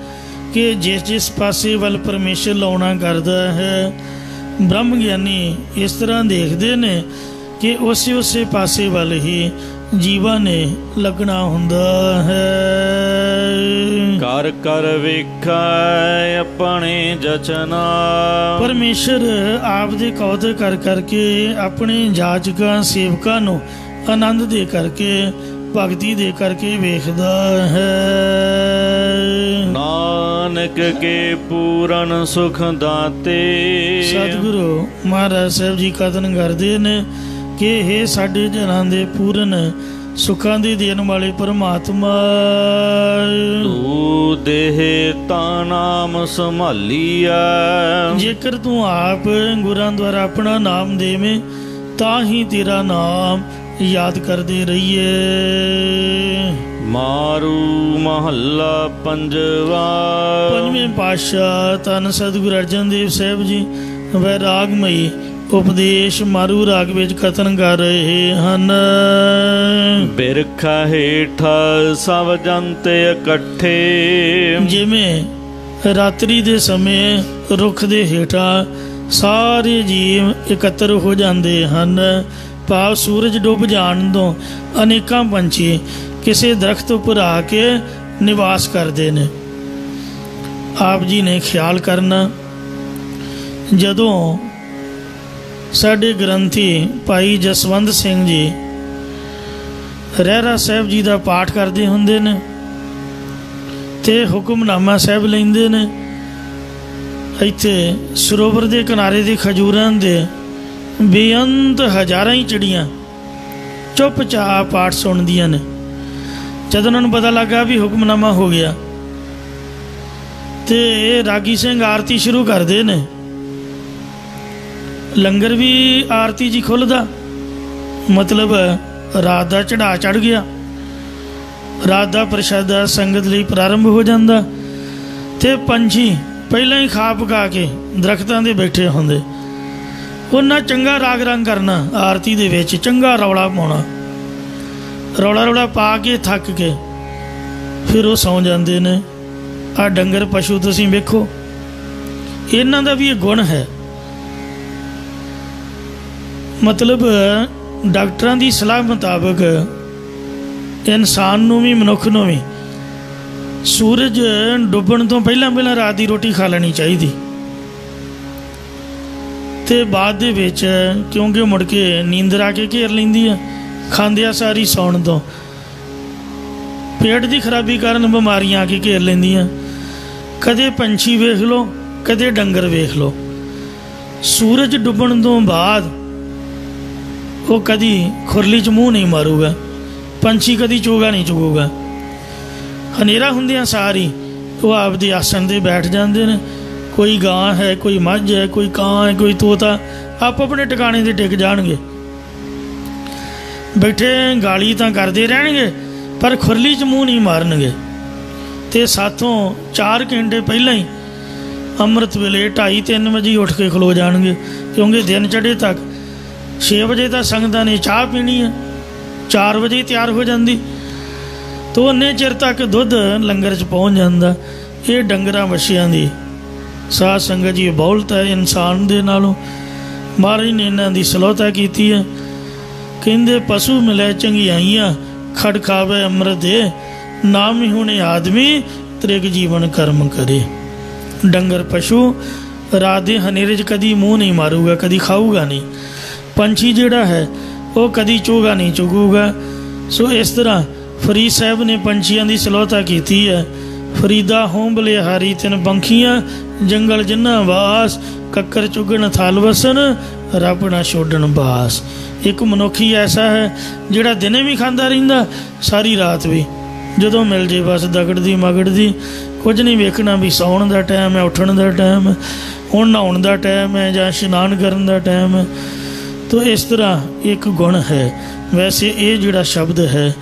ਕਿ ਜਿਸ ਜਿਸ ਪਾਸੇ ਵੱਲ ਪਰਮੇਸ਼ਰ ਲਾਉਣਾ ਕਰਦਾ ਹੈ ਬ੍ਰਹਮ ਗਿਆਨੀ ਇਸ ਤਰ੍ਹਾਂ ਦੇਖਦੇ ਨੇ ਕਿ ਉਸੇ ਉਸੇ ਪਾਸੇ ਵੱਲ ਹੀ ਜੀਵਾਂ ਨੇ ਲੱਗਣਾ ਹੁੰਦਾ ਹੈ। ਕਰ ਕਰ ਵੇਖੈ ਆਪਣੇ ਜਚਨਾ, ਪਰਮੇਸ਼ਰ ਆਪ ਦੇ ਕੌਤਕ ਕਰ ਕਰਕੇ ਆਪਣੇ ਜਾਚਕਾਂ ਸੇਵਕਾਂ ਨੂੰ ਆਨੰਦ ਦੇ ਕਰਕੇ ਭਗਤੀ ਦੇ ਕਰਕੇ ਵੇਖਦਾ ਹੈ। ਨਾਨਕ ਕੇ ਪੂਰਨ ਸੁਖ ਦਾਤੇ, ਸਤਿਗੁਰੂ ਮਹਾਰਾਜ ਸਾਹਿਬ ਜੀ ਕਥਨ ਕਰਦੇ ਨੇ ਕਿ ਇਹ ਸਾਡੇ ਜਨਾਂ ਦੇ ਪੂਰਨ ਸੁੱਖਾਂ ਦੀ ਦੇਣ ਵਾਲੇ ਪਰਮਾਤਮਾ। ਤੂੰ ਦੇਹ ਤਾਂ ਨਾਮ ਸੰਭਾਲੀਐ। ਜੇਕਰ ਤੂੰ ਆਪ ਗੁਰਾਂ ਦੁਆਰਾ ਆਪਣਾ ਨਾਮ ਦੇਵੇਂ ਤਾਂ ਹੀ ਤੇਰਾ ਨਾਮ ਯਾਦ ਕਰਦੇ ਰਹੀਏ। ਮਾਰੂ ਮਹੱਲਾ ਪੰਜਵਾ। ਪੰਜਵੇਂ ਪਾਤਸ਼ਾਹ ਧੰਨ ਸਤਿਗੁਰੂ ਅਰਜਨ ਦੇਵ ਸਾਹਿਬ ਜੀ ਵੈਰਾਗਮਈ ਉਪਦੇਸ਼ ਮਾਰੂ ਰਾਗ ਵਿੱਚ ਕਥਨ ਕਰ ਰਹੇ ਹਨ। ਬਿਰਖਾ ਹੇਠ ਸਭ ਜੰਤੇ ਇਕੱਠੇ। ਜਿਵੇਂ ਰਾਤਰੀ ਦੇ ਸਮੇਂ ਰੁੱਖ ਦੇ ਹੇਠਾਂ ਸਾਰੇ ਜੀਵ ਇਕੱਤਰ ਹੋ ਜਾਂਦੇ ਹਨ, ਭਾਵ ਸੂਰਜ ਡੁੱਬ ਜਾਣ ਤੋਂ ਅਨੇਕਾਂ ਪੰਛੀ ਕਿਸੇ ਦਰਖਤ ਉੱਪਰ ਆ ਕੇ ਨਿਵਾਸ ਕਰਦੇ ਨੇ। ਆਪ ਜੀ ਨੇ ਖਿਆਲ ਕਰਨਾ, ਜਦੋਂ ਸਾਡੇ ਗ੍ਰੰਥੀ ਭਾਈ ਜਸਵੰਤ ਸਿੰਘ ਜੀ ਰਹਿਰਾ ਸਾਹਿਬ ਜੀ ਦਾ ਪਾਠ ਕਰਦੇ ਹੁੰਦੇ ਨੇ ਤੇ ਹੁਕਮਨਾਮਾ ਸਾਹਿਬ ਲੈਂਦੇ ਨੇ, ਇੱਥੇ ਸਰੋਵਰ ਦੇ ਕਿਨਾਰੇ ਦੇ ਖਜੂਰਾਂ ਦੇ ਬੇਅੰਤ ਹਜ਼ਾਰਾਂ ਹੀ ਚਿੜੀਆਂ ਚੁੱਪਚਾਪ ਪਾਠ ਸੁਣਦੀਆਂ ਨੇ। ਜਦ ਉਹਨਾਂ ਨੂੰ ਪਤਾ ਲੱਗਾ ਵੀ ਹੁਕਮਨਾਮਾ ਹੋ ਗਿਆ ਤੇ ਰਾਗੀ ਸਿੰਘ ਆਰਤੀ ਸ਼ੁਰੂ ਕਰਦੇ ਨੇ। ਲੰਗਰ ਵੀ ਆਰਤੀ ਜੀ ਖੁੱਲ੍ਹਦਾ, ਮਤਲਬ ਰਾਤ ਦਾ ਚੜ੍ਹਾ ਚੜ੍ਹ ਗਿਆ, ਰਾਤ ਦਾ ਪ੍ਰਸ਼ਾਦਾ ਸੰਗਤ ਲਈ ਪ੍ਰਾਰੰਭ ਹੋ ਜਾਂਦਾ ਤੇ ਪੰਛੀ ਪਹਿਲਾਂ ਹੀ ਖਾ ਪਕਾ ਕੇ ਦਰਖਤਾਂ 'ਤੇ ਬੈਠੇ ਹੁੰਦੇ। ਉਹਨਾਂ ਚੰਗਾ ਰਾਗ ਰੰਗ ਕਰਨਾ, ਆਰਤੀ ਦੇ ਵਿੱਚ ਚੰਗਾ ਰੌਲਾ ਪਾਉਣਾ, ਰੌਲਾ ਪਾ ਕੇ ਥੱਕ ਕੇ ਫਿਰ ਉਹ ਸੌਂ ਜਾਂਦੇ ਨੇ। ਆਹ ਡੰਗਰ ਪਸ਼ੂ ਤੁਸੀਂ ਵੇਖੋ, ਇਹਨਾਂ ਦਾ ਵੀ ਇਹ ਗੁਣ ਹੈ। ਮਤਲਬ ਡਾਕਟਰਾਂ ਦੀ ਸਲਾਹ ਮੁਤਾਬਕ ਇਨਸਾਨ ਨੂੰ ਵੀ ਮਨੁੱਖ ਨੂੰ ਵੀ ਸੂਰਜ ਡੁੱਬਣ ਤੋਂ ਪਹਿਲਾਂ ਰਾਤ ਦੀ ਰੋਟੀ ਖਾ ਲੈਣੀ ਚਾਹੀਦੀ ਤੇ ਬਾਅਦ ਦੇ ਵਿੱਚ, ਕਿਉਂਕਿ ਮੁੜ ਕੇ ਨੀਂਦਰ ਆ ਕੇ ਘੇਰ ਲੈਂਦੀ ਆ ਖਾਂਦਿਆਂ ਸਾਰੀ ਸੌਣ ਤੋਂ, ਪੇਟ ਦੀ ਖਰਾਬੀ ਕਾਰਨ ਬਿਮਾਰੀਆਂ ਆ ਕੇ ਘੇਰ ਲੈਂਦੀਆਂ। ਕਦੇ ਪੰਛੀ ਵੇਖ ਲਓ, ਕਦੇ ਡੰਗਰ ਵੇਖ ਲਓ, ਸੂਰਜ ਡੁੱਬਣ ਤੋਂ ਬਾਅਦ ਉਹ ਕਦੀ ਖੁਰਲੀ 'ਚ ਮੂੰਹ ਨਹੀਂ ਮਾਰੂਗਾ, ਪੰਛੀ ਕਦੀ ਚੋਗਾ ਨਹੀਂ ਚੁਗੂਗਾ। ਹਨੇਰਾ ਹੁੰਦਿਆਂ ਸਾਰੀ ਉਹ ਆਪਦੇ ਆਸਣ 'ਤੇ ਬੈਠ ਜਾਂਦੇ ਨੇ। ਕੋਈ ਗਾਂ ਹੈ, ਕੋਈ ਮੱਝ ਹੈ, ਕੋਈ ਕਾਂ ਹੈ, ਕੋਈ ਤੋਤਾ, ਆਪੋ ਆਪਣੇ ਟਿਕਾਣੇ 'ਤੇ ਟਿਕ ਜਾਣਗੇ। ਬੈਠੇ ਗਾਲੀ ਤਾਂ ਕਰਦੇ ਰਹਿਣਗੇ ਪਰ ਖੁਰਲੀ 'ਚ ਮੂੰਹ ਨਹੀਂ ਮਾਰਨਗੇ। ਅਤੇ ਸਾਥੋਂ 4 ਘੰਟੇ ਪਹਿਲਾਂ ਹੀ ਅੰਮ੍ਰਿਤ ਵੇਲੇ 2:30-3 ਵਜੇ ਉੱਠ ਕੇ ਖਲੋ ਜਾਣਗੇ, ਕਿਉਂਕਿ ਦਿਨ ਚੜ੍ਹੇ ਤੱਕ 6 ਵਜੇ ਤਾਂ ਸੰਗਤਾਂ ਨੇ ਚਾਹ ਪੀਣੀ ਹੈ, 4 ਵਜੇ ਤਿਆਰ ਹੋ ਜਾਂਦੀ ਤਾਂ ਉਨੇ ਚਿਰ ਤੱਕ ਦੁੱਧ ਲੰਗਰ 'ਚ ਪਹੁੰਚ ਜਾਂਦਾ। ਇਹ ਡੰਗਰਾਂ ਵੱਛਿਆਂ ਦੀ ਸਾਧ ਸੰਗਤ ਜੀ ਬਹੁਲਤ ਹੈ ਇਨਸਾਨ ਦੇ ਨਾਲੋਂ। ਮਹਾਰਾਜ ਨੇ ਇਹਨਾਂ ਦੀ ਸਲੋਤਾ ਕੀਤੀ ਹੈ, ਕਹਿੰਦੇ ਪਸ਼ੂ ਮਿਲੇ ਚੰਗਿਆਈਆਂ ਖੜ ਖਾਵੇ ਅੰਮ੍ਰਿਤ ਦੇ, ਨਾਮ ਹੀ ਹੁਣੇ ਆਦਮੀ ਤ੍ਰਿਗ ਜੀਵਨ ਕਰਮ ਕਰੇ। ਡੰਗਰ ਪਸ਼ੂ ਰਾਤ ਦੇ ਹਨੇਰੇ 'ਚ ਕਦੀ ਮੂੰਹ ਨਹੀਂ ਮਾਰੂਗਾ, ਕਦੀ ਖਾਊਗਾ ਨਹੀਂ। ਪੰਛੀ ਜਿਹੜਾ ਹੈ ਉਹ ਕਦੀ ਚੋਗਾ ਨਹੀਂ ਚੁਗੂਗਾ। ਸੋ ਇਸ ਤਰ੍ਹਾਂ ਫਰੀਦ ਸਾਹਿਬ ਨੇ ਪੰਛੀਆਂ ਦੀ ਸਲੋਤਾ ਕੀਤੀ ਹੈ। ਫਰੀਦਾ ਹੋਂ ਬਲਿਹਾਰੀ ਤਿੰਨ ਪੰਖੀਆਂ, ਜੰਗਲ ਜਿੰਨਾ ਵਾਸ, ਕੱਕਰ ਚੁਗਣ ਥਲ ਵਸਨ, ਰੱਬ ਨਾ ਛੋਡਣ ਬਾਸ। ਇੱਕ ਮਨੁੱਖੀ ਐਸਾ ਹੈ ਜਿਹੜਾ ਦਿਨੇ ਵੀ ਖਾਂਦਾ ਰਹਿੰਦਾ, ਸਾਰੀ ਰਾਤ ਵੀ, ਜਦੋਂ ਮਿਲ ਜੇ ਬਸ ਦਗੜਦੀ ਮਗੜਦੀ, ਕੁਝ ਨਹੀਂ ਵੇਖਣਾ ਵੀ ਸੌਣ ਦਾ ਟਾਈਮ ਹੈ, ਉੱਠਣ ਦਾ ਟਾਈਮ ਹੈ, ਹੁਣ ਨਹਾਉਣ ਦਾ ਟਾਈਮ ਹੈ ਜਾਂ ਇਸ਼ਨਾਨ ਕਰਨ ਦਾ ਟਾਈਮ ਹੈ। ਤੋ ਇਸ ਤਰ੍ਹਾਂ ਇੱਕ ਗੁਣ ਹੈ। ਵੈਸੇ ਇਹ ਜਿਹੜਾ ਸ਼ਬਦ ਹੈ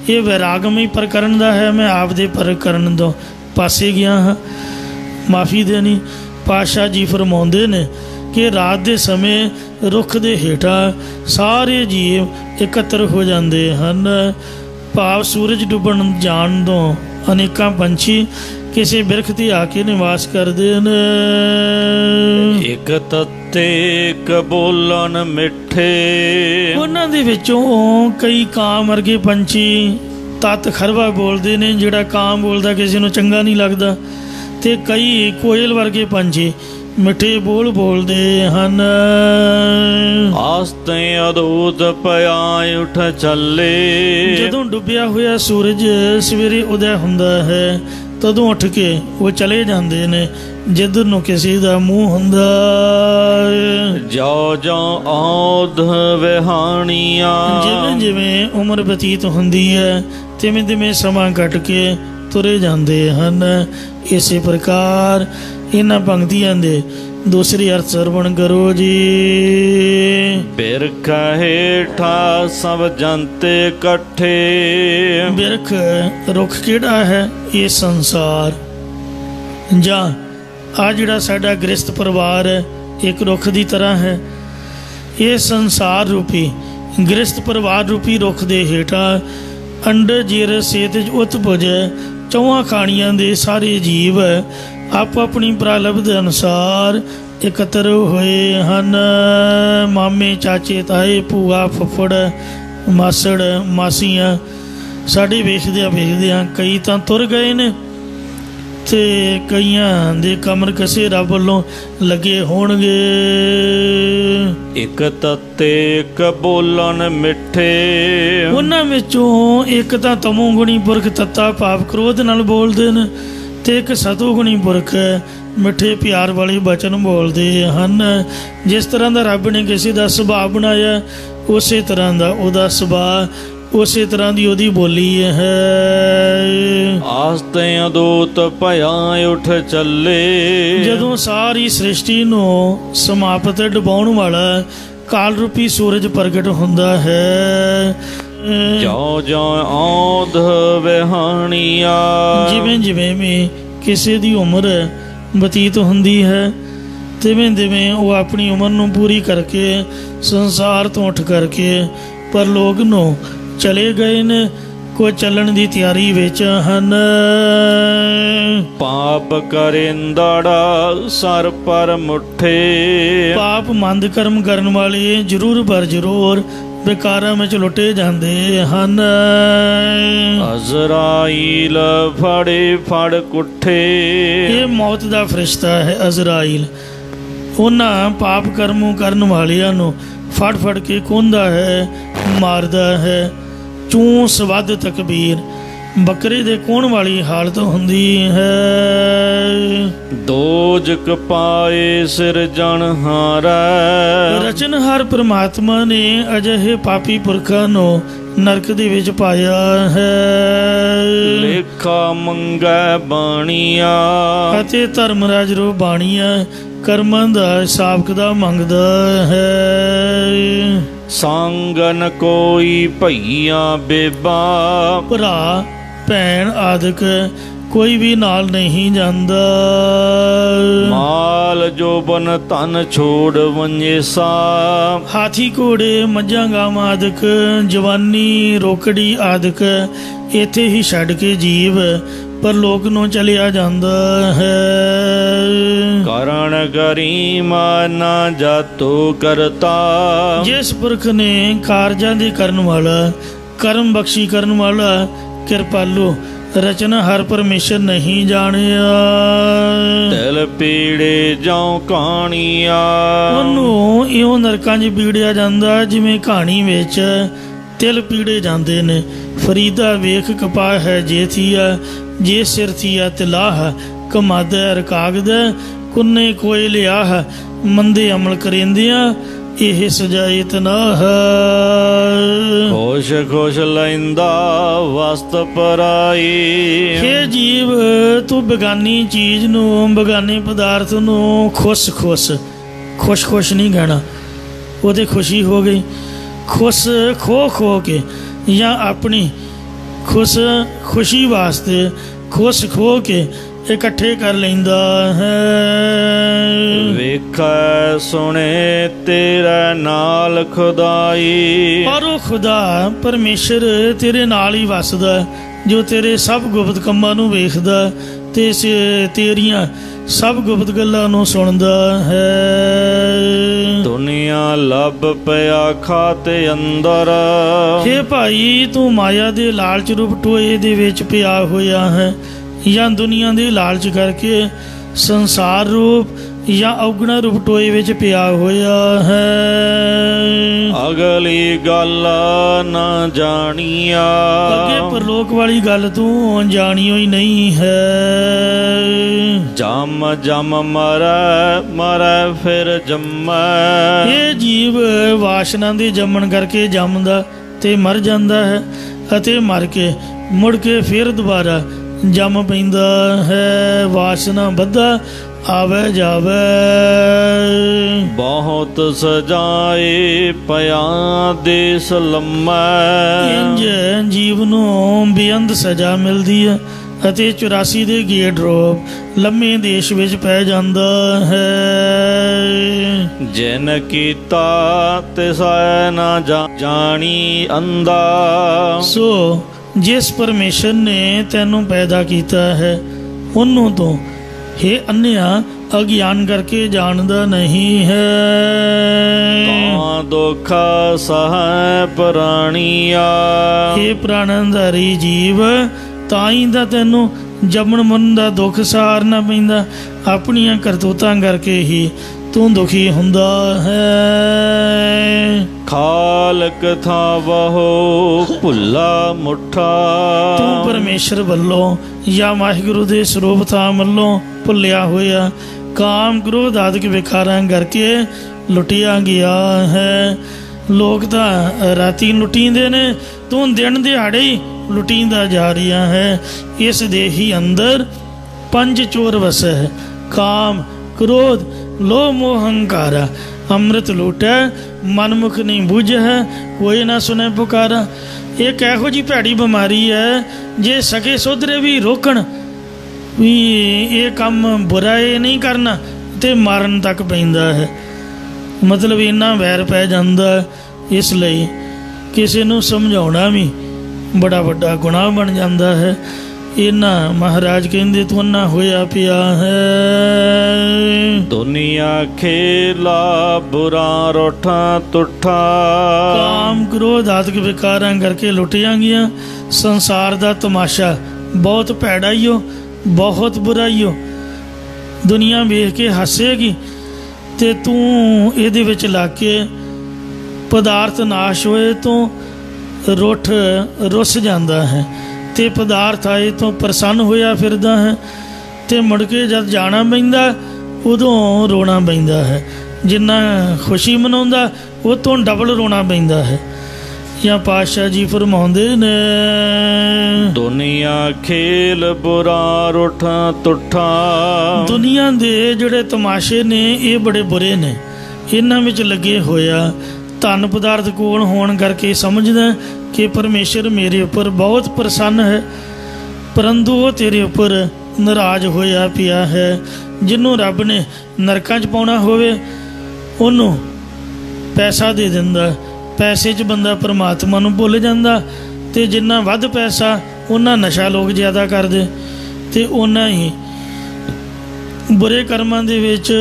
ਇਹ ਵੈਰਾਗਮਈ ਪ੍ਰਕਰਨ ਦਾ ਹੈ। ਮੈਂ ਆਪਦੇ ਪ੍ਰਕਰਨ ਤੋਂ ਪਾਸੇ ਗਿਆ ਹਾਂ, ਮਾਫੀ ਦੇਣੀ। ਪਾਤਸ਼ਾਹ ਜੀ ਫਰਮਾਉਂਦੇ ਨੇ ਕਿ ਰਾਤ ਦੇ ਸਮੇਂ ਰੁੱਖ ਦੇ ਹੇਠਾਂ ਸਾਰੇ ਜੀਵ ਇਕੱਤਰ ਹੋ ਜਾਂਦੇ ਹਨ, ਭਾਵ ਸੂਰਜ ਡੁੱਬਣ ਜਾਣ ਤੋਂ ਅਨੇਕਾਂ ਪੰਛੀ ਕਿਸੇ ਬਿਰਖ 'ਤੇ ਆ ਕੇ ਨਿਵਾਸ ਕਰਦੇ ਨੇ। ਇੱਕ ਤੱਤੇ ਇੱਕ ਬੋਲਣ ਮਿੱਠੇ, ਉਹਨਾਂ ਦੇ ਵਿੱਚੋਂ ਕਈ ਕਾਂ ਵਰਗੇ ਪੰਛੀ ਤੱਤ ਖਰਵਾ ਬੋਲਦੇ ਨੇ, ਜਿਹੜਾ ਕਾਂ ਬੋਲਦਾ ਕਿਸੇ ਨੂੰ ਚੰਗਾ ਨਹੀਂ ਲੱਗਦਾ, ਅਤੇ ਕਈ ਕੋਇਲ ਵਰਗੇ ਪੰਛੀ ਮਿੱਠੇ ਬੋਲ ਬੋਲਦੇ ਹਨ। ਆਸਤੇ ਅਦੂਤ ਪਿਆ ਉੱਠ ਚੱਲੇ, ਜਦੋਂ ਡੁੱਬਿਆ ਹੋਇਆ ਸੂਰਜ ਸਵੇਰੇ ਉਦੈ ਹੁੰਦਾ ਹੈ ਤਦੋਂ ਉੱਠ ਕੇ ਉਹ ਚਲੇ ਜਾਂਦੇ ਨੇ ਜਿੱਧਰ ਨੂੰ ਕਿਸੇ ਦਾ ਮੂੰਹ ਹੁੰਦਾ। ਜੋ ਜੋ ਔਧ ਵਿਹਾਣੀਆਂ ਜਿਵੇਂ ਜਿਵੇਂ ਉਮਰ ਬਤੀਤ ਹੁੰਦੀ ਹੈ ਤਿਵੇਂ ਤਿਵੇਂ ਸਮਾਂ ਕੱਟ ਕੇ ਤੁਰੇ ਜਾਂਦੇ ਹਨ। ਇਸੇ ਪ੍ਰਕਾਰ ਇਹਨਾਂ ਪੰਕਤੀਆਂ ਦੇ ਦੂਸਰੀ ਅਰਥ ਸਰਵਣ ਕਰੋ ਜੀ। ਬਿਰਖ ਹੇਠਾਂ ਸਭ ਜੰਤੇ ਇਕੱਠੇ। ਬਿਰਖ ਰੁੱਖ ਕਿਹੜਾ ਹੈ? ਇਹ ਸੰਸਾਰ ਜਾਂ ਆ ਜਿਹੜਾ ਸਾਡਾ ਗ੍ਰਸਤ ਪਰਿਵਾਰ ਹੈ ਇੱਕ ਰੁੱਖ ਦੀ ਤਰ੍ਹਾਂ ਹੈ। ਇਹ ਸੰਸਾਰ ਰੂਪੀ ਗ੍ਰਸਤ ਪਰਿਵਾਰ ਰੂਪੀ ਰੁੱਖ ਦੇ ਹੇਠਾਂ ਅੰਡਰ ਜੀਰ ਸੇਤਜ ਉਤਪੁਜ ਚੌਹਾਂ ਖਾਣੀਆਂ ਦੇ ਸਾਰੇ ਜੀਵ ਆਪੋ ਆਪਣੀ ਪ੍ਰਾਲਬਧ ਅਨੁਸਾਰ ਇਕੱਤਰ ਹੋਏ ਹਨ। ਮਾਮੇ ਚਾਚੇ ਤਾਏ ਭੂਆ ਫੁੱਫੜ ਮਾਸੜ ਮਾਸੀਆਂ ਸਾਡੇ ਵੇਖਦਿਆਂ ਕਈ ਤਾਂ ਤੁਰ ਗਏ ਨੇ ਤੇ ਕਈਆਂ ਦੇ ਕਮਰ ਕਸੇ ਰੱਬ ਵੱਲੋਂ ਲੱਗੇ ਹੋਣਗੇ। ਇੱਕ ਤੱਤੇ ਇੱਕ ਬੋਲਣ ਮਿੱਠੇ। ਉਹਨਾਂ ਵਿੱਚੋਂ ਇੱਕ ਤਾਂ ਤਮੋ ਗੁਣੀ ਪੁਰਖ ਤੱਤਾ ਭਾਵ ਕ੍ਰੋਧ ਨਾਲ ਬੋਲਦੇ ਨੇ ਤੇ ਇੱਕ ਸਤੋ ਗੁਣੀ ਪੁਰਖ ਮਿੱਠੇ ਪਿਆਰ ਵਾਲੇ ਬਚਨ ਬੋਲਦੇ ਹਨ। ਜਿਸ ਤਰ੍ਹਾਂ ਦਾ ਰੱਬ ਨੇ ਕਿਸੇ ਦਾ ਸੁਭਾਅ ਬਣਾਇਆ ਉਸੇ ਤਰ੍ਹਾਂ ਦਾ ਉਹਦਾ ਸੁਭਾਅ, ਉਸੇ ਤਰ੍ਹਾਂ ਦੀ ਉਹਦੀ ਬੋਲੀ ਹੈ। ਆਸਤੇ ਅਦੂਤ ਭਇਆ ਉੱਠ ਚੱਲੇ। ਜਦੋਂ ਸਾਰੀ ਸ੍ਰਿਸ਼ਟੀ ਨੂੰ ਸਮਾਪਤ ਡੁਬਾਉਣ ਵਾਲਾ ਕਾਲ ਰੂਪੀ ਸੂਰਜ ਪ੍ਰਗਟ ਹੁੰਦਾ ਹੈ। ਜੋ ਜੋ ਔਧ ਵਿਹਾਣੀਆਂ। ਜਿਵੇਂ ਜਿਵੇਂ ਵੀ ਕਿਸੇ ਦੀ ਉਮਰ ਬਤੀਤ ਹੁੰਦੀ ਹੈ ਤਿਵੇਂ ਤਿਵੇਂ ਉਹ ਆਪਣੀ ਉਮਰ ਨੂੰ ਪੂਰੀ ਕਰਕੇ ਸੰਸਾਰ ਤੋਂ ਉੱਠ ਕਰਕੇ ਪਰਲੋਕ ਨੂੰ ਚਲੇ ਗਏ ਨੇ। ਕੋਈ ਚੱਲਣ ਦੀ ਤਿਆਰੀ ਵਿੱਚ ਹਨ। ਪਾਪ ਕਰਿੰਦੜਾ ਸਰ ਪਰ ਮੁੱਠੇ। ਪਾਪ ਮੰਦ ਕਰਮ ਕਰਨ ਵਾਲੇ ਜ਼ਰੂਰ ਪਰ ਜ਼ਰੂਰ ਬੇਕਾਰਾਂ ਵਿੱਚ ਲੁੱਟੇ ਜਾਂਦੇ ਹਨ। ਅਜ਼ਰਾਈਲ ਫੜੇ ਫੜ ਕੁੱਠੇ। ਇਹ ਮੌਤ ਦਾ ਫਰਿਸ਼ਤਾ ਹੈ ਅਜ਼ਰਾਈਲ। ਉਹਨਾਂ ਪਾਪ ਕਰਮੋਂ ਕਰਨ ਵਾਲਿਆਂ ਨੂੰ ਫੜ ਫੜ ਕੇ ਖੋਹਦਾ ਹੈ, ਮਾਰਦਾ ਹੈ। ਚੂੰ ਸਵੱਧ ਤਕਬੀਰ ਬੱਕਰੇ ਦੇ ਕੋਣ ਵਾਲੀ ਹਾਲਤ ਹੁੰਦੀ ਹੈ। ਦੋਜਕ ਪਾਏ ਸਿਰਜਣਹਾਰਾ। ਰਚਨਹਾਰ ਪ੍ਰਮਾਤਮਾ ਨੇ ਅਜਿਹੇ ਪਾਪੀ ਪੁਰਖਾਂ ਨੂੰ ਨਰਕ ਦੇ ਵਿੱਚ ਪਾਇਆ ਹੈ। ਲੇਖਾ ਮੰਗੈ ਬਾਣੀਆਂ। ਅਤੇ ਧਰਮਰਾਜ ਰੋ ਬਾਣੀਆਂ ਕਰਮਾਂ ਦਾ ਹਿਸਾਬ ਕਿਤਾਬ ਮੰਗਦਾ ਹੈ। ਸੰਗਨ ਕੋਈ ਭਈਆਂ ਬੇਬਾ। ਭਰਾ ਭੈਣ ਆਦਿਕ ਕੋਈ ਵੀ ਨਾਲ ਨਹੀਂ ਜਾਂਦਾ। ਮਾਲ ਜੋਬਨ ਧਨ ਛੋੜ ਵੰਜੇਸਾ। ਹਾਥੀ ਘੋੜੇ ਮੱਝਾਂ ਗਾਵਾਂ ਆਦਿਕ ਜਵਾਨੀ ਰੋਕੜੀ ਆਦਿਕ ਇੱਥੇ ਹੀ ਛੱਡ ਕੇ ਜੀਵ ਪਰਲੋਕ ਨੂੰ ਚਲਿਆ ਜਾਂਦਾ ਹੈ। ਕਰਨ ਗਰੀਮਾ ਨਾ ਜਾਤੋ ਕਰਤਾ। ਜਿਸ ਪੁਰਖ ਨੇ ਕਾਰਜਾਂ ਦੇ ਕਰਨ ਵਾਲਾ ਕਰਮ ਬਖਸ਼ੀ ਕਰਨ ਵਾਲਾ ਕਿਰਪਾਲੂ ਰਚਨਾ ਹਰ ਪਰਮੇਸ਼ਰ ਨਹੀਂ ਜਾਣਿਆ। ਦਿਲ ਪੀੜੇ ਜਾਂ ਕਹਾਣੀਆਂ। ਉਹਨੂੰ ਇਉਂ ਨਰਕਾਂ 'ਚ ਪੀੜਿਆ ਜਾਂਦਾ ਜਿਵੇਂ ਕਹਾਣੀ ਵਿੱਚ ਤਿਲ ਪੀੜੇ ਜਾਂਦੇ ਨੇ। ਫਰੀਦਾ ਵੇਖ ਕਪਾਹ ਹੈ ਜੇ ਥੀਆ, ਜੇ ਸਿਰ ਥੀਆ ਤਿਲਾਹ ਕਮਾਦ ਰਕਾਗਦ ਕੁੰਨੇ ਕੋਈ ਲਿਆ। ਮੰਦੇ ਅਮਲ ਕਰੇਂਦਿਆਂ ਇਹ ਸਜਾਏ ਤਨਾਹ। ਖੁਸ਼ ਖੁਸ਼ ਲੈਂਦਾ ਵਸਤ ਪਰਾਈ। ਹੇ ਜੀਵ ਤੂੰ ਬੇਗਾਨੀ ਚੀਜ਼ ਨੂੰ ਬੇਗਾਨੇ ਪਦਾਰਥ ਨੂੰ ਖੁਸ਼ ਨਹੀਂ ਕਹਿਣਾ। ਉਹਦੇ ਖੁਸ਼ੀ ਹੋ ਗਈ। ਖੁਸ਼ ਖੋ ਕੇ ਜਾਂ ਆਪਣੀ ਖੁਸ਼ੀ ਵਾਸਤੇ ਖੁਸ਼ ਖੋ ਕੇ ਇਕੱਠੇ ਕਰ ਲੈਂਦਾ ਹੈ। ਵੇਖੈ ਸੁਣੇ ਤੇਰਾ ਨਾਲ ਖੁਦਾਈ। ਪਰ ਉਹ ਖੁਦਾ ਪਰਮੇਸ਼ਰ ਤੇਰੇ ਨਾਲ ਹੀ ਵਸਦਾ ਜੋ ਤੇਰੇ ਸਭ ਗੁਪਤ ਕੰਮਾਂ ਨੂੰ ਵੇਖਦਾ ਤੇ ਤੇਰੀਆਂ ਸਭ ਗੁਪਤ ਗੱਲਾਂ ਨੂੰ ਸੁਣਦਾ ਹੈ। ਦੁਨੀਆ ਲੱਭ ਪਿਆ ਖਾਤੇ ਅੰਦਰ। ਹੇ ਭਾਈ ਤੂੰ ਮਾਇਆ ਦੇ ਲਾਲਚ ਰੂਪ ਟੋਏ ਦੇ ਵਿੱਚ ਪਿਆ ਹੋਇਆ ਹੈ ਜਾਂ ਦੁਨੀਆ ਦੇ ਲਾਲਚ ਕਰਕੇ ਸੰਸਾਰ ਰੂਪ ਜਾਂ ਔਗਣਾ ਰੂਪ ਟੋਏ ਵਿੱਚ ਪਿਆ ਹੋਇਆ ਹੈ। ਅਗਲੀ ਗੱਲ ਨਾ ਜਾਣੀਆ, ਅੱਗੇ ਪਰਲੋਕ ਵਾਲੀ ਗੱਲ ਤੂੰ ਜਾਣੀਓ ਹੀ ਨਹੀਂ ਹੈ। ਜਮ ਜਮ ਮਰੈ ਮਰੈ ਫਿਰ ਜੰਮੈ, ਇਹ ਜੀਵ ਵਾਸ਼ਨਾ ਦੇ ਜੰਮਣ ਕਰਕੇ ਜੰਮਦਾ ਤੇ ਮਰ ਜਾਂਦਾ ਹੈ, ਅਤੇ ਮਰ ਕੇ ਮੁੜ ਕੇ ਫਿਰ ਦੁਬਾਰਾ ਜੰਮ ਪੈਂਦਾ ਹੈ। ਵਾਸ਼ਨਾ ਬੱਧਾ ਆਵੇ ਜਾਵੇ, ਬਹੁਤ ਸਜਾਏ ਪਿਆ ਦੇਸ ਲੰਮੈ। ਇੰਜ ਜੀਵ ਨੂੰ ਬੇਅੰਤ ਸਜ਼ਾ ਮਿਲਦੀ ਹੈ ਅਤੇ 84 ਦੇ ਗੇਟ ਰੋਪ ਲੰਮੇ ਦੇਸ਼ ਵਿੱਚ ਪੈ ਜਾਂਦਾ ਹੈ। ਜਿਨ ਕੀਤਾ ਤਿਸੈ ਨਾ ਜਾਣੀ ਅੰਦਾ, ਸੋ ਜਿਸ ਪਰਮੇਸ਼ਰ ਨੇ ਤੈਨੂੰ ਪੈਦਾ ਕੀਤਾ ਹੈ ਉਹਨੂੰ ਤੋਂ ਹੇ ਅੰਨ੍ਹਿਆ ਅਗਿਆਨ ਕਰਕੇ ਜਾਣਦਾ ਨਹੀਂ ਹੈ। ਤਾਂ ਦੁੱਖ ਸਹੈ ਪ੍ਰਾਣੀਆ, ਇਹ ਪ੍ਰਾਣਧਾਰੀ ਜੀਵ ਤਾਂ ਹੀ ਤਾਂ ਤੈਨੂੰ ਜੰਮਣ ਮਰਨ ਦਾ ਦੁੱਖ ਸਹਾਰਨਾ ਪੈਂਦਾ। ਆਪਣੀਆਂ ਕਰਤੂਤਾਂ ਕਰਕੇ ਹੀ ਤੂੰ ਦੁਖੀ ਹੁੰਦਾ ਹੈ। ਖਾਲਕ ਥਾਵਹੁ ਭੁੱਲਾ ਮੁੱਠਾ, ਤੂੰ ਪਰਮੇਸ਼ਰ ਵੱਲੋਂ ਜਾਂ ਵਾਹਿਗੁਰੂ ਦੇ ਸਰੂਪ ਥਾਂ ਵੱਲੋਂ ਭੁੱਲਿਆ ਹੋਇਆ ਕਾਮ ਕ੍ਰੋਧ ਆਦਿਕ ਵਿਕਾਰਾਂ ਕਰਕੇ ਲੁੱਟਿਆ ਗਿਆ ਹੈ। ਲੋਕ ਤਾਂ ਰਾਤੀ ਲੁੱਟੀਂਦੇ ਨੇ, ਤੂੰ ਦਿਨ ਦਿਹਾੜੇ ਹੀ ਲੁੱਟੀਂਦਾ ਜਾ ਰਿਹਾ ਹੈ। ਇਸ ਦੇ ਹੀ ਅੰਦਰ ਪੰਜ ਚੋਰ ਵਸੈ ਹੈ, ਕਾਮ ਕ੍ਰੋਧ ਲੋਭ ਮੋਹ ਹੰਕਾਰਾ। ਅੰਮ੍ਰਿਤ ਲੂਟੈ ਮਨਮੁਖ ਨਹੀਂ ਬੁਝ ਹੈ, ਕੋਈ ਨਾ ਸੁਣੇ ਪੁਕਾਰਾ। ਇੱਕ ਇਹੋ ਜਿਹੀ ਭੈੜੀ ਬਿਮਾਰੀ ਹੈ, ਜੇ ਸਕੇ ਸੋਧਰੇ ਵੀ ਰੋਕਣ ਵੀ ਇਹ ਕੰਮ ਬੁਰਾ ਇਹ ਨਹੀਂ ਕਰਨਾ ਤੇ ਮਾਰਨ ਤੱਕ ਪੈਂਦਾ ਹੈ। ਮਤਲਬ ਇੰਨਾ ਵੈਰ ਪੈ ਜਾਂਦਾ। ਇਸ ਲਈ ਕਿਸੇ ਨੂੰ ਸਮਝਾਉਣਾ ਵੀ ਬੜਾ ਵੱਡਾ ਗੁਨਾਹ ਬਣ ਜਾਂਦਾ ਹੈ। ਇਹਨਾਂ ਮਹਾਰਾਜ ਕਹਿੰਦੇ ਤੂੰ ਨਾ ਹੋਇਆ ਪਿਆ ਹੈ। ਦੁਨੀਆ ਖੇਲਾ ਬੁਰਾ ਰੋਠਾ ਤੁਠਾ, ਕਾਮ ਕ੍ਰੋਧ ਆਦਿਕ ਵਿਕਾਰਾਂ ਕਰਕੇ ਲੁੱਟੀਆਂ ਗਈਆਂ। ਸੰਸਾਰ ਦਾ ਤਮਾਸ਼ਾ ਬਹੁਤ ਭੈੜਾ ਹੀ ਹੋ, ਬਹੁਤ ਬੁਰਾ ਹੀ ਹੋ। ਦੁਨੀਆ ਵੇਖ ਕੇ ਹੱਸੇਗੀ ਤੇ ਤੂੰ ਇਹਦੇ ਵਿੱਚ ਲੱਗ ਕੇ ਪਦਾਰਥ ਨਾਸ਼ ਹੋਏ ਤੋਂ ਰੁੱਸ ਜਾਂਦਾ ਹੈ ਤੇ ਪਦਾਰਥ ਆਏ ਤੋਂ ਪ੍ਰਸੰਨ ਹੋਇਆ ਫਿਰਦਾ ਹੈ, ਤੇ ਮੁੜ ਕੇ ਜਦ ਜਾਣਾ ਪੈਂਦਾ ਉਦੋਂ ਰੋਣਾ ਪੈਂਦਾ ਹੈ। ਜਿੰਨਾ ਖੁਸ਼ੀ ਮਨਾਉਂਦਾ ਉਹ ਤੋਂ ਡਬਲ ਰੋਣਾ ਪੈਂਦਾ ਹੈ। ਜਾਂ ਪਾਤਸ਼ਾਹ ਜੀ ਫਰਮਾਉਂਦੇ ਨੇ, ਦੁਨੀਆ ਖੇਲ ਬੁਰਾ ਰੋਠਾ ਤੁਠਾ, ਦੁਨੀਆ ਦੇ ਜਿਹੜੇ ਤਮਾਸ਼ੇ ਨੇ ਇਹ ਬੜੇ ਬੁਰੇ ਨੇ। ਇਹਨਾਂ ਵਿੱਚ ਲੱਗੇ ਹੋਇਆ ਧਨ ਪਦਾਰਥ ਕੋਲ ਹੋਣ ਕਰਕੇ ਸਮਝਦਾ ਕਿ ਪਰਮੇਸ਼ਰ ਮੇਰੇ ਉੱਪਰ ਬਹੁਤ ਪ੍ਰਸੰਨ ਹੈ, ਪਰੰਤੂ ਉਹ ਤੇਰੇ ਉੱਪਰ ਨਾਰਾਜ਼ ਹੋਇਆ ਪਿਆ ਹੈ। ਜਿਹਨੂੰ ਰੱਬ ਨੇ ਨਰਕਾਂ 'ਚ ਪਾਉਣਾ ਹੋਵੇ ਉਹਨੂੰ ਪੈਸਾ ਦੇ ਦਿੰਦਾ, ਪੈਸੇ 'ਚ ਬੰਦਾ ਪਰਮਾਤਮਾ ਨੂੰ ਭੁੱਲ ਜਾਂਦਾ। ਤੇ ਜਿੰਨਾ ਵੱਧ ਪੈਸਾ ਉਹਨਾਂ ਨਸ਼ਾ ਲੋਕ ਜ਼ਿਆਦਾ ਕਰਦੇ, ਤੇ ਉਹਨਾਂ ਹੀ ਬੁਰੇ ਕਰਮਾਂ ਦੇ ਵਿੱਚ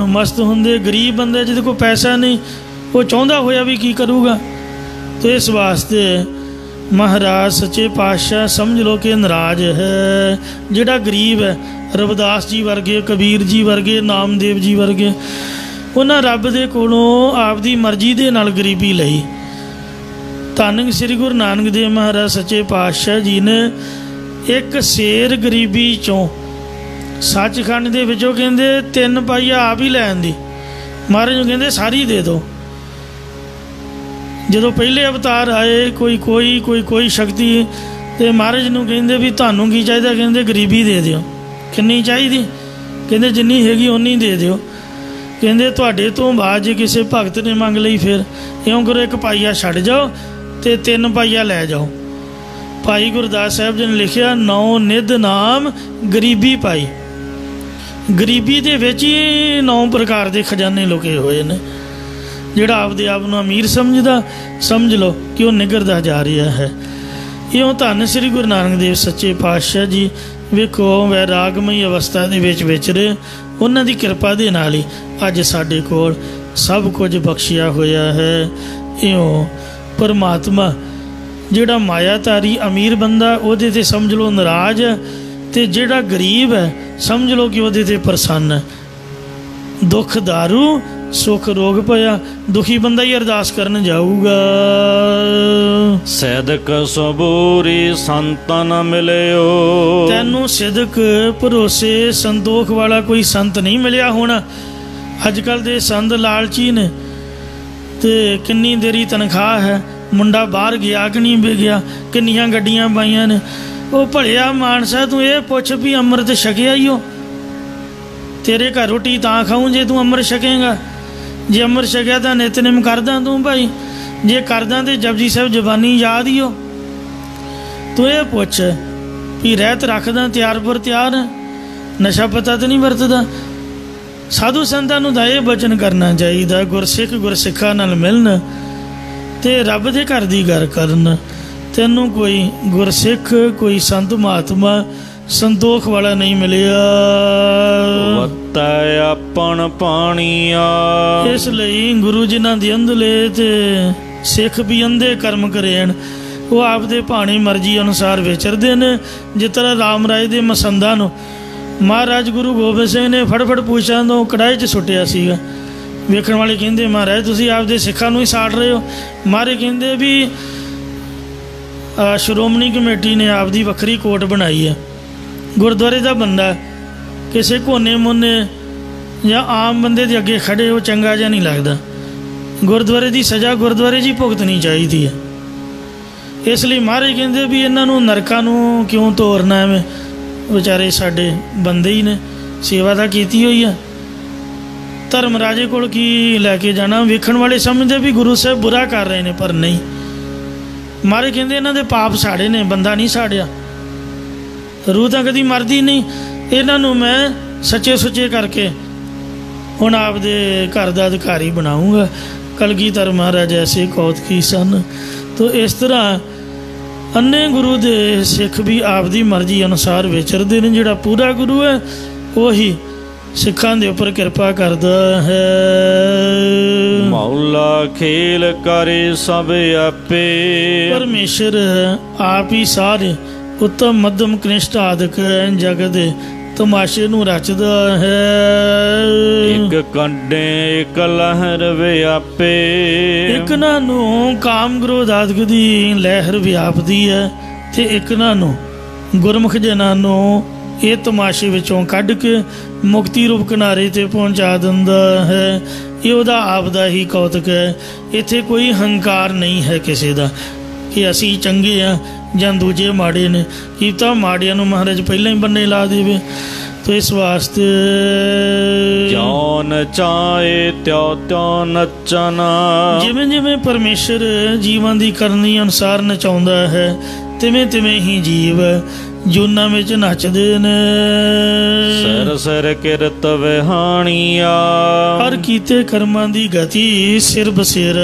ਮਸਤ ਹੁੰਦੇ। ਗਰੀਬ ਬੰਦੇ ਜਿਹਦੇ ਕੋਲ ਪੈਸਾ ਨਹੀਂ, ਉਹ ਚਾਹੁੰਦਾ ਹੋਇਆ ਵੀ ਕੀ ਕਰੂਗਾ। ਤੇ ਇਸ ਵਾਸਤੇ ਮਹਾਰਾਜ ਸੱਚੇ ਪਾਤਸ਼ਾਹ ਸਮਝ ਲਓ ਕਿ ਨਾਰਾਜ਼ ਹੈ। ਜਿਹੜਾ ਗਰੀਬ ਹੈ, ਰਵਿਦਾਸ ਜੀ ਵਰਗੇ, ਕਬੀਰ ਜੀ ਵਰਗੇ, ਨਾਮਦੇਵ ਜੀ ਵਰਗੇ, ਉਹਨਾਂ ਰੱਬ ਦੇ ਕੋਲੋਂ ਆਪਦੀ ਮਰਜ਼ੀ ਦੇ ਨਾਲ ਗਰੀਬੀ ਲਈ। ਧੰਨ ਸ੍ਰੀ ਗੁਰੂ ਨਾਨਕ ਦੇਵ ਮਹਾਰਾਜ ਸੱਚੇ ਪਾਤਸ਼ਾਹ ਜੀ ਨੇ ਇੱਕ ਸੇਰ ਗਰੀਬੀ ਚੋਂ ਸੱਚਖੰਡ ਦੇ ਵਿੱਚੋਂ ਕਹਿੰਦੇ 3 ਪਾਈਆ ਆਪ ਹੀ ਲੈਣ ਦੀ, ਮਹਾਰਾਜ ਨੂੰ ਕਹਿੰਦੇ ਸਾਰੀ ਦੇ ਦਿਓ। ਜਦੋਂ ਪਹਿਲੇ ਅਵਤਾਰ ਆਏ ਕੋਈ ਸ਼ਕਤੀ, ਤੇ ਮਹਾਰਾਜ ਨੂੰ ਕਹਿੰਦੇ ਵੀ ਤੁਹਾਨੂੰ ਕੀ ਚਾਹੀਦਾ? ਕਹਿੰਦੇ ਗਰੀਬੀ ਦੇ ਦਿਓ। ਕਿੰਨੀ ਚਾਹੀਦੀ? ਕਹਿੰਦੇ ਜਿੰਨੀ ਹੈਗੀ ਓਨੀ ਦੇ ਦਿਓ। ਕਹਿੰਦੇ ਤੁਹਾਡੇ ਤੋਂ ਬਾਅਦ ਜੇ ਕਿਸੇ ਭਗਤ ਨੇ ਮੰਗ ਲਈ ਫਿਰ ਇਉਂ ਕਰੋ, 1 ਪਾਈਆ ਛੱਡ ਜਾਓ ਤੇ 3 ਪਾਈਆ ਲੈ ਜਾਓ। ਭਾਈ ਗੁਰਦਾਸ ਸਾਹਿਬ ਜੀ ਨੇ ਲਿਖਿਆ, 9 ਨਿਧ ਨਾਮ ਗਰੀਬੀ ਪਾਈ। ਗਰੀਬੀ ਦੇ ਵਿੱਚ ਹੀ 9 ਪ੍ਰਕਾਰ ਦੇ ਖਜ਼ਾਨੇ ਲੁਕੇ ਹੋਏ ਨੇ। ਜਿਹੜਾ ਆਪਦੇ ਆਪ ਨੂੰ ਅਮੀਰ ਸਮਝਦਾ, ਸਮਝ ਲਓ ਕਿ ਉਹ ਨਿਗਰਦਾ ਜਾ ਰਿਹਾ ਹੈ। ਇਉਂ ਧੰਨ ਸ੍ਰੀ ਗੁਰੂ ਨਾਨਕ ਦੇਵ ਸੱਚੇ ਪਾਤਸ਼ਾਹ ਜੀ ਵੇਖੋ ਵੈਰਾਗਮਈ ਅਵਸਥਾ ਦੇ ਵਿੱਚ ਵਿਚਰੇ। ਉਹਨਾਂ ਦੀ ਕਿਰਪਾ ਦੇ ਨਾਲ ਹੀ ਅੱਜ ਸਾਡੇ ਕੋਲ ਸਭ ਕੁਝ ਬਖਸ਼ਿਆ ਹੋਇਆ ਹੈ। ਇਉਂ ਪਰਮਾਤਮਾ ਜਿਹੜਾ ਮਾਇਆਧਾਰੀ ਅਮੀਰ ਬੰਦਾ ਉਹਦੇ 'ਤੇ ਸਮਝ ਲਓ ਨਾਰਾਜ਼ ਹੈ, ਅਤੇ ਜਿਹੜਾ ਗਰੀਬ ਹੈ ਸਮਝ ਲਓ ਕਿ ਉਹਦੇ 'ਤੇ ਪ੍ਰਸੰਨ ਹੈ। ਦੁੱਖ ਦਾਰੂ ਸੁਖ ਰੋਗ ਪਿਆ। ਦੁਖੀ ਬੰਦਾ ਹੀ ਅਰਦਾਸ ਕਰਨ ਜਾਊਗਾ। ਸੈਦਕ ਸਬੂਰੀ ਸੰਤਾਂ ਨ ਮਿਲਿਓ। ਤੈਨੂੰ ਸਿਦਕ ਭਰੋਸੇ ਸੰਤੋਖ ਵਾਲਾ ਕੋਈ ਸੰਤ ਨਹੀਂ ਮਿਲਿਆ ਹੋਣਾ। ਅੱਜ ਕੱਲ੍ਹ ਦੇ ਸੰਤ ਲਾਲਚੀ ਨੇ ਤੇ ਕਿੰਨੀ ਦੇਰੀ ਤਨਖਾਹ ਹੈ, ਮੁੰਡਾ ਬਾਹਰ ਗਿਆ ਕਿ ਨਹੀਂ ਗਿਆ, ਕਿੰਨੀਆਂ ਗੱਡੀਆਂ ਪਾਈਆਂ ਨੇ। ਉਹ ਭਲਿਆ ਮਾਨਸਾ ਤੂੰ ਇਹ ਪੁੱਛ ਵੀ ਅੰਮ੍ਰਿਤ ਛਕਿਆ ਹੀ ਹੋ। ਤੇਰੇ ਘਰ ਰੋਟੀ ਤਾਂ ਖਾਊਂ ਜੇ ਤੂੰ ਅੰਮ੍ਰਿਤ ਛਕੇਂਗਾ। ਜੇ ਅੰਮ੍ਰਿਤ ਛਕਿਆ ਤਾਂ ਨਿਤਨੇਮ ਕਰਦਾ ਤੂੰ ਭਾਈ, ਜੇ ਕਰਦਾ ਤੇ ਜਪਜੀ ਸਾਹਿਬ ਜ਼ਬਾਨੀ ਯਾਦ ਹੀ ਹੋ। ਤੂੰ ਇਹ ਪੁੱਛ ਵੀ ਰਹਿਤ ਰੱਖਦਾ ਤਿਆਰ ਪਰ ਤਿਆਰ, ਨਸ਼ਾ ਪਤਾ ਤਾਂ ਨਹੀਂ ਵਰਤਦਾ। ਸਾਧੂ ਸੰਤਾਂ ਨੂੰ ਤਾਂ ਇਹ ਬਚਨ ਕਰਨਾ ਚਾਹੀਦਾ, ਗੁਰਸਿੱਖ ਗੁਰਸਿੱਖਾਂ ਨਾਲ ਮਿਲਣ ਤੇ ਰੱਬ ਦੇ ਘਰ ਦੀ ਗੱਲ ਕਰਨ। ਤੈਨੂੰ ਕੋਈ ਗੁਰਸਿੱਖ ਕੋਈ ਸੰਤ ਮਹਾਤਮਾ ਸੰਤੋਖ ਵਾਲਾ ਨਹੀਂ ਮਿਲਿਆ। ਵਤੈ ਆਪਣ ਪਾਣੀਆ। ਇਸ ਲਈ ਗੁਰੂ ਜਿਨ੍ਹਾਂ ਦੇ ਅੰਧਲੇ ਤੇ ਸਿੱਖ ਵੀ ਅੰਧੇ ਕਰਮ ਕਰੇਣ, ਉਹ ਆਪਦੇ ਭਾਣੀ ਮਰਜ਼ੀ ਅਨੁਸਾਰ ਵਿਚਰਦੇ ਨੇ। ਜਿਸ ਤਰ੍ਹਾਂ ਰਾਮ ਰਾਏ ਦੇ ਮਸੰਦਾਂ ਨੂੰ ਮਹਾਰਾਜ ਗੁਰੂ ਗੋਬਿੰਦ ਸਿੰਘ ਨੇ ਫੜ ਪੂਛਾਂ ਤੋਂ ਕੜਾਹੀ 'ਚ ਸੁੱਟਿਆ ਸੀਗਾ। ਵੇਖਣ ਵਾਲੇ ਕਹਿੰਦੇ ਮਹਾਰਾਜ ਤੁਸੀਂ ਆਪਦੇ ਸਿੱਖਾਂ ਨੂੰ ਹੀ ਸਾੜ ਰਹੇ ਹੋ। ਮਹਾਰਾਜ ਕਹਿੰਦੇ ਵੀ ਸ਼੍ਰੋਮਣੀ ਕਮੇਟੀ ਨੇ ਆਪਦੀ ਵੱਖਰੀ ਕੋਟ ਬਣਾਈ ਹੈ। ਗੁਰਦੁਆਰੇ ਦਾ ਬੰਦਾ ਕਿਸੇ ਕੋਨੇ ਮੋਨੇ ਜਾਂ ਆਮ ਬੰਦੇ ਦੇ ਅੱਗੇ ਖੜੇ ਉਹ ਚੰਗਾ ਜਿਹਾ ਨਹੀਂ ਲੱਗਦਾ। ਗੁਰਦੁਆਰੇ ਦੀ ਸਜ਼ਾ ਗੁਰਦੁਆਰੇ 'ਚ ਹੀ ਭੁਗਤਣੀ ਚਾਹੀਦੀ ਹੈ। ਇਸ ਲਈ ਮਹਾਰਾਜ ਕਹਿੰਦੇ ਵੀ ਇਹਨਾਂ ਨੂੰ ਨਰਕਾਂ ਨੂੰ ਕਿਉਂ ਤੋਰਨਾ, ਐਵੇਂ ਵਿਚਾਰੇ ਸਾਡੇ ਬੰਦੇ ਹੀ ਨੇ, ਸੇਵਾ ਤਾਂ ਕੀਤੀ ਹੋਈ ਆ। ਧਰਮ ਰਾਜੇ ਕੋਲ ਕੀ ਲੈ ਕੇ ਜਾਣਾ। ਵੇਖਣ ਵਾਲੇ ਸਮਝਦੇ ਵੀ ਗੁਰੂ ਸਾਹਿਬ ਬੁਰਾ ਕਰ ਰਹੇ ਨੇ, ਪਰ ਨਹੀਂ। ਮਹਾਰਾਜ ਕਹਿੰਦੇ ਇਹਨਾਂ ਦੇ ਪਾਪ ਸਾੜੇ ਨੇ, ਬੰਦਾ ਨਹੀਂ ਸਾੜਿਆ। ਰੂਹ ਤਾਂ ਕਦੀ ਮਰਦੀ ਨਹੀਂ। ਇਹਨਾਂ ਨੂੰ ਮੈਂ ਸੱਚੇ ਸੁੱਚੇ ਕਰਕੇ ਹੁਣ ਆਪਦੇ ਘਰ ਦਾ ਅਧਿਕਾਰੀ ਬਣਾਊਂਗਾ। ਕਲਗੀਧਰ ਮਹਾਰਾਜ ਐਸੇ ਕੌਤਕੀ ਸਨ। ਤੋ ਇਸ ਤਰ੍ਹਾਂ ਅੰਨੇ ਗੁਰੂ ਦੇ ਸਿੱਖ ਵੀ ਆਪਦੀ ਮਰਜ਼ੀ ਅਨੁਸਾਰ ਵਿਚਰਦੇ ਨੇ। ਜਿਹੜਾ ਪੂਰਾ ਗੁਰੂ ਹੈ ਉਹੀ ਸਿੱਖਾਂ ਦੇ ਉੱਪਰ ਕਿਰਪਾ ਕਰਦਾ ਹੈ। ਮੌਲਾ ਖੇਲ ਕਰੇ ਸਭ ਆਪੇ। ਪਰਮੇਸ਼ਰ ਆਪ ਹੀ ਸਾਰੇ ਉੱਤਮ ਮੱਧਮ ਕਨਿਸ਼ਟ ਆਦਿਕ ਜਗਤ ਦੇ ਤਮਾਸ਼ੇ ਨੂੰ ਰਚਦਾ ਹੈ। ਇੱਕ ਕੰਡੇ ਇੱਕ ਲਹਿਰ ਵਿਆਪੇ। ਇੱਕ ਨਾ ਨੂੰ ਕਾਮ ਕ੍ਰੋਧ ਆਦਿਕ ਦੀ ਲਹਿਰ ਵਿਆਪਦੀ ਹੈ ਤੇ ਇੱਕ ਨਾ ਨੂੰ ਗੁਰਮੁਖ ਜਨਾਂ ਨੂੰ ਇਹ ਤਮਾਸ਼ੇ ਵਿੱਚੋਂ ਕੱਢ ਕੇ ਮੁਕਤੀ ਰੂਪ ਕਿਨਾਰੇ 'ਤੇ ਪਹੁੰਚਾ ਦਿੰਦਾ ਹੈ। ਇਹ ਉਹਦਾ ਆਪ ਦਾ ਹੀ ਕੌਤਕ ਹੈ। ਇੱਥੇ ਕੋਈ ਹੰਕਾਰ ਨਹੀਂ ਹੈ ਕਿਸੇ ਦਾ ਕਿ ਅਸੀਂ ਚੰਗੇ ਹਾਂ ਜਾਂ ਦੂਜੇ ਮਾੜੇ ਨੇ। ਕੀ ਤਾਂ ਮਾੜਿਆਂ ਨੂੰ ਮਹਾਰਾਜ ਪਹਿਲਾਂ ਹੀ ਬੰਨੇ ਲਾ ਦੇਵੇ। ਤੋ ਇਸ ਵਾਸਤੇ ਜਿਉ ਨਚਾਏ ਤਿਉ ਤਿਉ ਨਚਨਾ। ਜਿਵੇਂ ਜਿਵੇਂ ਪਰਮੇਸ਼ਰ ਜੀਵਾਂ ਦੀ ਕਰਨੀ ਅਨੁਸਾਰ ਨਚਾਉਂਦਾ ਹੈ ਤਿਵੇਂ ਤਿਵੇਂ ਹੀ ਜੀਵ ਜੂਨਾਂ ਵਿੱਚ ਨੱਚਦੇ ਨੇ। ਸਿਰ ਸਿਰ ਕਿਰਤ ਵਿਹਾਣੀਆ। ਹਰ ਕੀਤੇ ਕਰਮਾਂ ਦੀ ਗਤੀ ਸਿਰ ਬਸਿਰ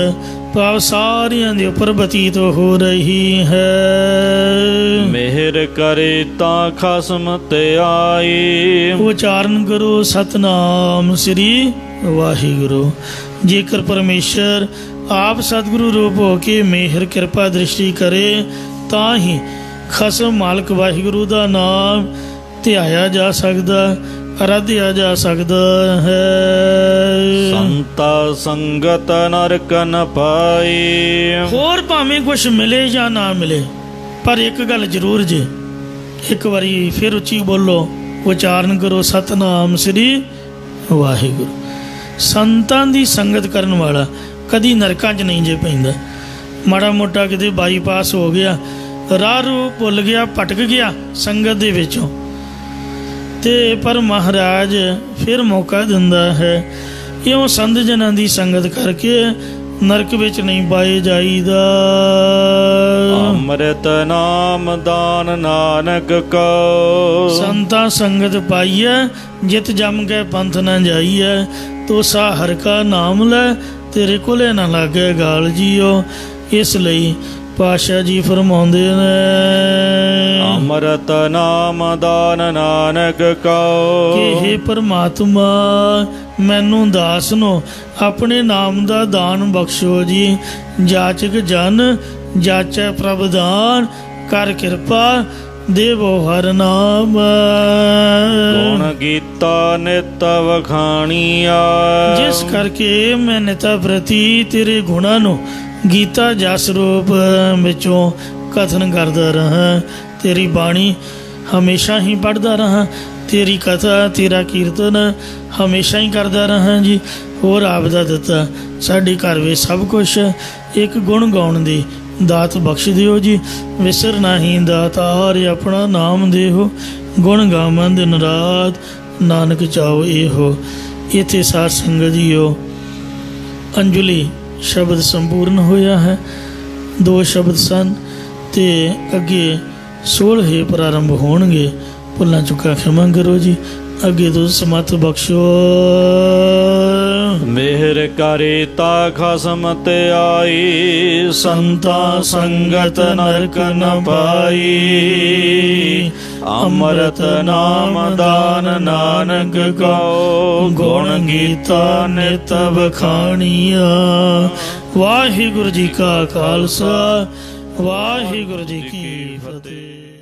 ਭਾਵ ਸਾਰਿਆਂ ਦੇ ਉੱਪਰ ਬਤੀਤ ਹੋ ਰਹੀ ਹੈ। ਮਿਹਰ ਕਰੇ ਤਾਂ ਖਸਮ ਤੇ ਆਈ। ਉਚਾਰਨ ਕਰੋ ਸਤਨਾਮ ਸ੍ਰੀ ਵਾਹਿਗੁਰੂ। ਜੇਕਰ ਪਰਮੇਸ਼ਰ ਆਪ ਸਤਿਗੁਰੂ ਰੂਪ ਹੋ ਕੇ ਮਿਹਰ ਕਿਰਪਾ ਦ੍ਰਿਸ਼ਟੀ ਕਰੇ ਤਾਂ ਹੀ ਖਸਮ ਮਾਲਕ ਵਾਹਿਗੁਰੂ ਦਾ ਨਾਮ ਧਿਆਇਆ ਜਾ ਸਕਦਾ, ਅਰਾਧਿਆ ਜਾ ਸਕਦਾ ਹੈ। ਸੰਤਾ ਸੰਗਤ ਨਰਕ ਨ ਪਾਈ। ਹੋਰ ਭਾਵੇਂ ਕੁਛ ਮਿਲੇ ਜਾਂ ਨਾ ਮਿਲੇ, ਪਰ ਇੱਕ ਗੱਲ ਜ਼ਰੂਰ ਜੇ, ਇੱਕ ਵਾਰੀ ਫਿਰ ਉੱਚੀ ਬੋਲੋ, ਉਚਾਰਨ ਕਰੋ ਸਤਨਾਮ ਸ੍ਰੀ ਵਾਹਿਗੁਰੂ। ਸੰਤਾਂ ਦੀ ਸੰਗਤ ਕਰਨ ਵਾਲਾ ਕਦੀ ਨਰਕਾਂ 'ਚ ਨਹੀਂ ਜੇ ਪੈਂਦਾ। ਮਾੜਾ ਮੋਟਾ ਕਿਤੇ ਬਾਈਪਾਸ ਹੋ ਗਿਆ, ਰਾਹ ਰੂ ਭੁੱਲ ਗਿਆ, ਭਟਕ ਗਿਆ ਸੰਗਤ ਦੇ ਵਿੱਚੋਂ, ਤੇ ਪਰ ਮਹਾਰਾਜ ਫਿਰ ਮੌਕਾ ਦਿੰਦਾ ਹੈ। ਇਉਂ ਸੰਤ ਜਨਾਂ ਦੀ ਸੰਗਤ ਕਰਕੇ ਨਰਕ ਵਿੱਚ ਨਹੀਂ ਪਾਏ ਜਾਈਦਾ। ਅੰਮ੍ਰਿਤ ਨਾਮ ਦਾਨ ਨਾਨਕ ਕੋ। ਸੰਤਾਂ ਸੰਗਤ ਪਾਈਐ ਜਿਤ ਜਮ ਕੇ ਪੰਥ ਨਾ ਜਾਈਐ। ਤੋਸਾ ਹਰ ਕਾ ਨਾਮ ਲੈ ਤੇਰੇ ਕੋਲੇ ਨਾ ਲਾਗੇ ਗਾਲ ਜੀਓ। ਇਸ ਲਈ ਪਾਤਸ਼ਾਹ ਜੀ ਫਰਮਾਉਂਦੇ ਨੇ ਅੰਮ੍ਰਿਤ ਨਾਮ ਦਾਨ ਨਾਨਕ ਕੋ। ਕਿ ਹੇ ਪਰਮਾਤਮਾ ਮੈਨੂੰ ਦਾਸ ਨੂੰ ਆਪਣੇ ਨਾਮ ਦਾ ਦਾਨ ਬਖਸ਼ੋ ਜੀ। ਜਾਚਕ ਜਨ ਜਾਚੈ ਪ੍ਰਭ ਦਾਨ ਕਰ ਕਿਰਪਾ ਦੇਵੋ ਹਰ ਨਾਮ। ਗੁਣ ਗੀਤਾ ਨਿਤ ਵਖਾਣੀਆ। ਜਿਸ ਕਰਕੇ ਮੈਂ ਨਿਤਾ ਪ੍ਰਤੀ ਤੇਰੇ ਗੁਣਾਂ ਨੂੰ ਗੀਤਾ ਜਸ ਰੂਪ ਵਿੱਚੋਂ ਕਥਨ ਕਰਦਾ ਰਹਾ। ਤੇਰੀ ਬਾਣੀ ਹਮੇਸ਼ਾ ਹੀ ਪੜ੍ਹਦਾ ਰਹਾ। ਤੇਰੀ ਕਥਾ ਤੇਰਾ ਕੀਰਤਨ ਹਮੇਸ਼ਾ ਹੀ ਕਰਦਾ ਰਹਾ ਜੀ। ਹੋਰ ਆਪ ਦਾ ਦਿੱਤਾ ਸਾਡੇ ਘਰ ਵਿੱਚ ਸਭ ਕੁਛ, ਇੱਕ ਗੁਣ ਗਾਉਣ ਦੀ ਦਾਤ ਬਖਸ਼ ਦਿਓ ਜੀ। ਵਿਸਰ ਨਾਹੀਂ ਦਾਤਾਰ ਆਪਣਾ ਨਾਮ ਦੇਹੋ, ਗੁਣ ਗਾਵਾਂ ਦਿਨ ਰਾਤ ਨਾਨਕ ਚਾਓ ਇਹੋ। ਇੱਥੇ ਸਾਧ ਸੰਗਤ ਜੀਓ ਅੰਜਲੀ ਸ਼ਬਦ ਸੰਪੂਰਨ ਹੋਇਆ ਹੈ। 2 ਸ਼ਬਦ ਸਨ ਤੇ ਅੱਗੇ 16 ਪ੍ਰਾਰੰਭ ਹੋਣਗੇ। ਭੁੱਲਾਂ ਚੁੱਕਾ ਖਿਮਾ ਕਰੋ ਜੀ। ਅੱਗੇ ਤੋਂ ਸਮਤ ਬਖਸ਼ੋ। ਮਿਹਰ ਕਰੇ ਤਾ ਖਸਮ ਤੇ ਆਈ, ਸੰਤਾ ਸੰਗਤ ਨਰਕ ਨ ਪਾਈ। ਅੰਮ੍ਰਿਤ ਨਾਮ ਦਾਨ ਨਾਨਕ ਕਉ, ਗੁਣ ਗੀਤਾ ਨਿਤ ਵਖਾਣੀਆ। ਵਾਹਿਗੁਰੂ ਜੀ ਕਾ ਖਾਲਸਾ, ਵਾਹਿਗੁਰੂ ਜੀ ਕੀ ਫਤਿਹ।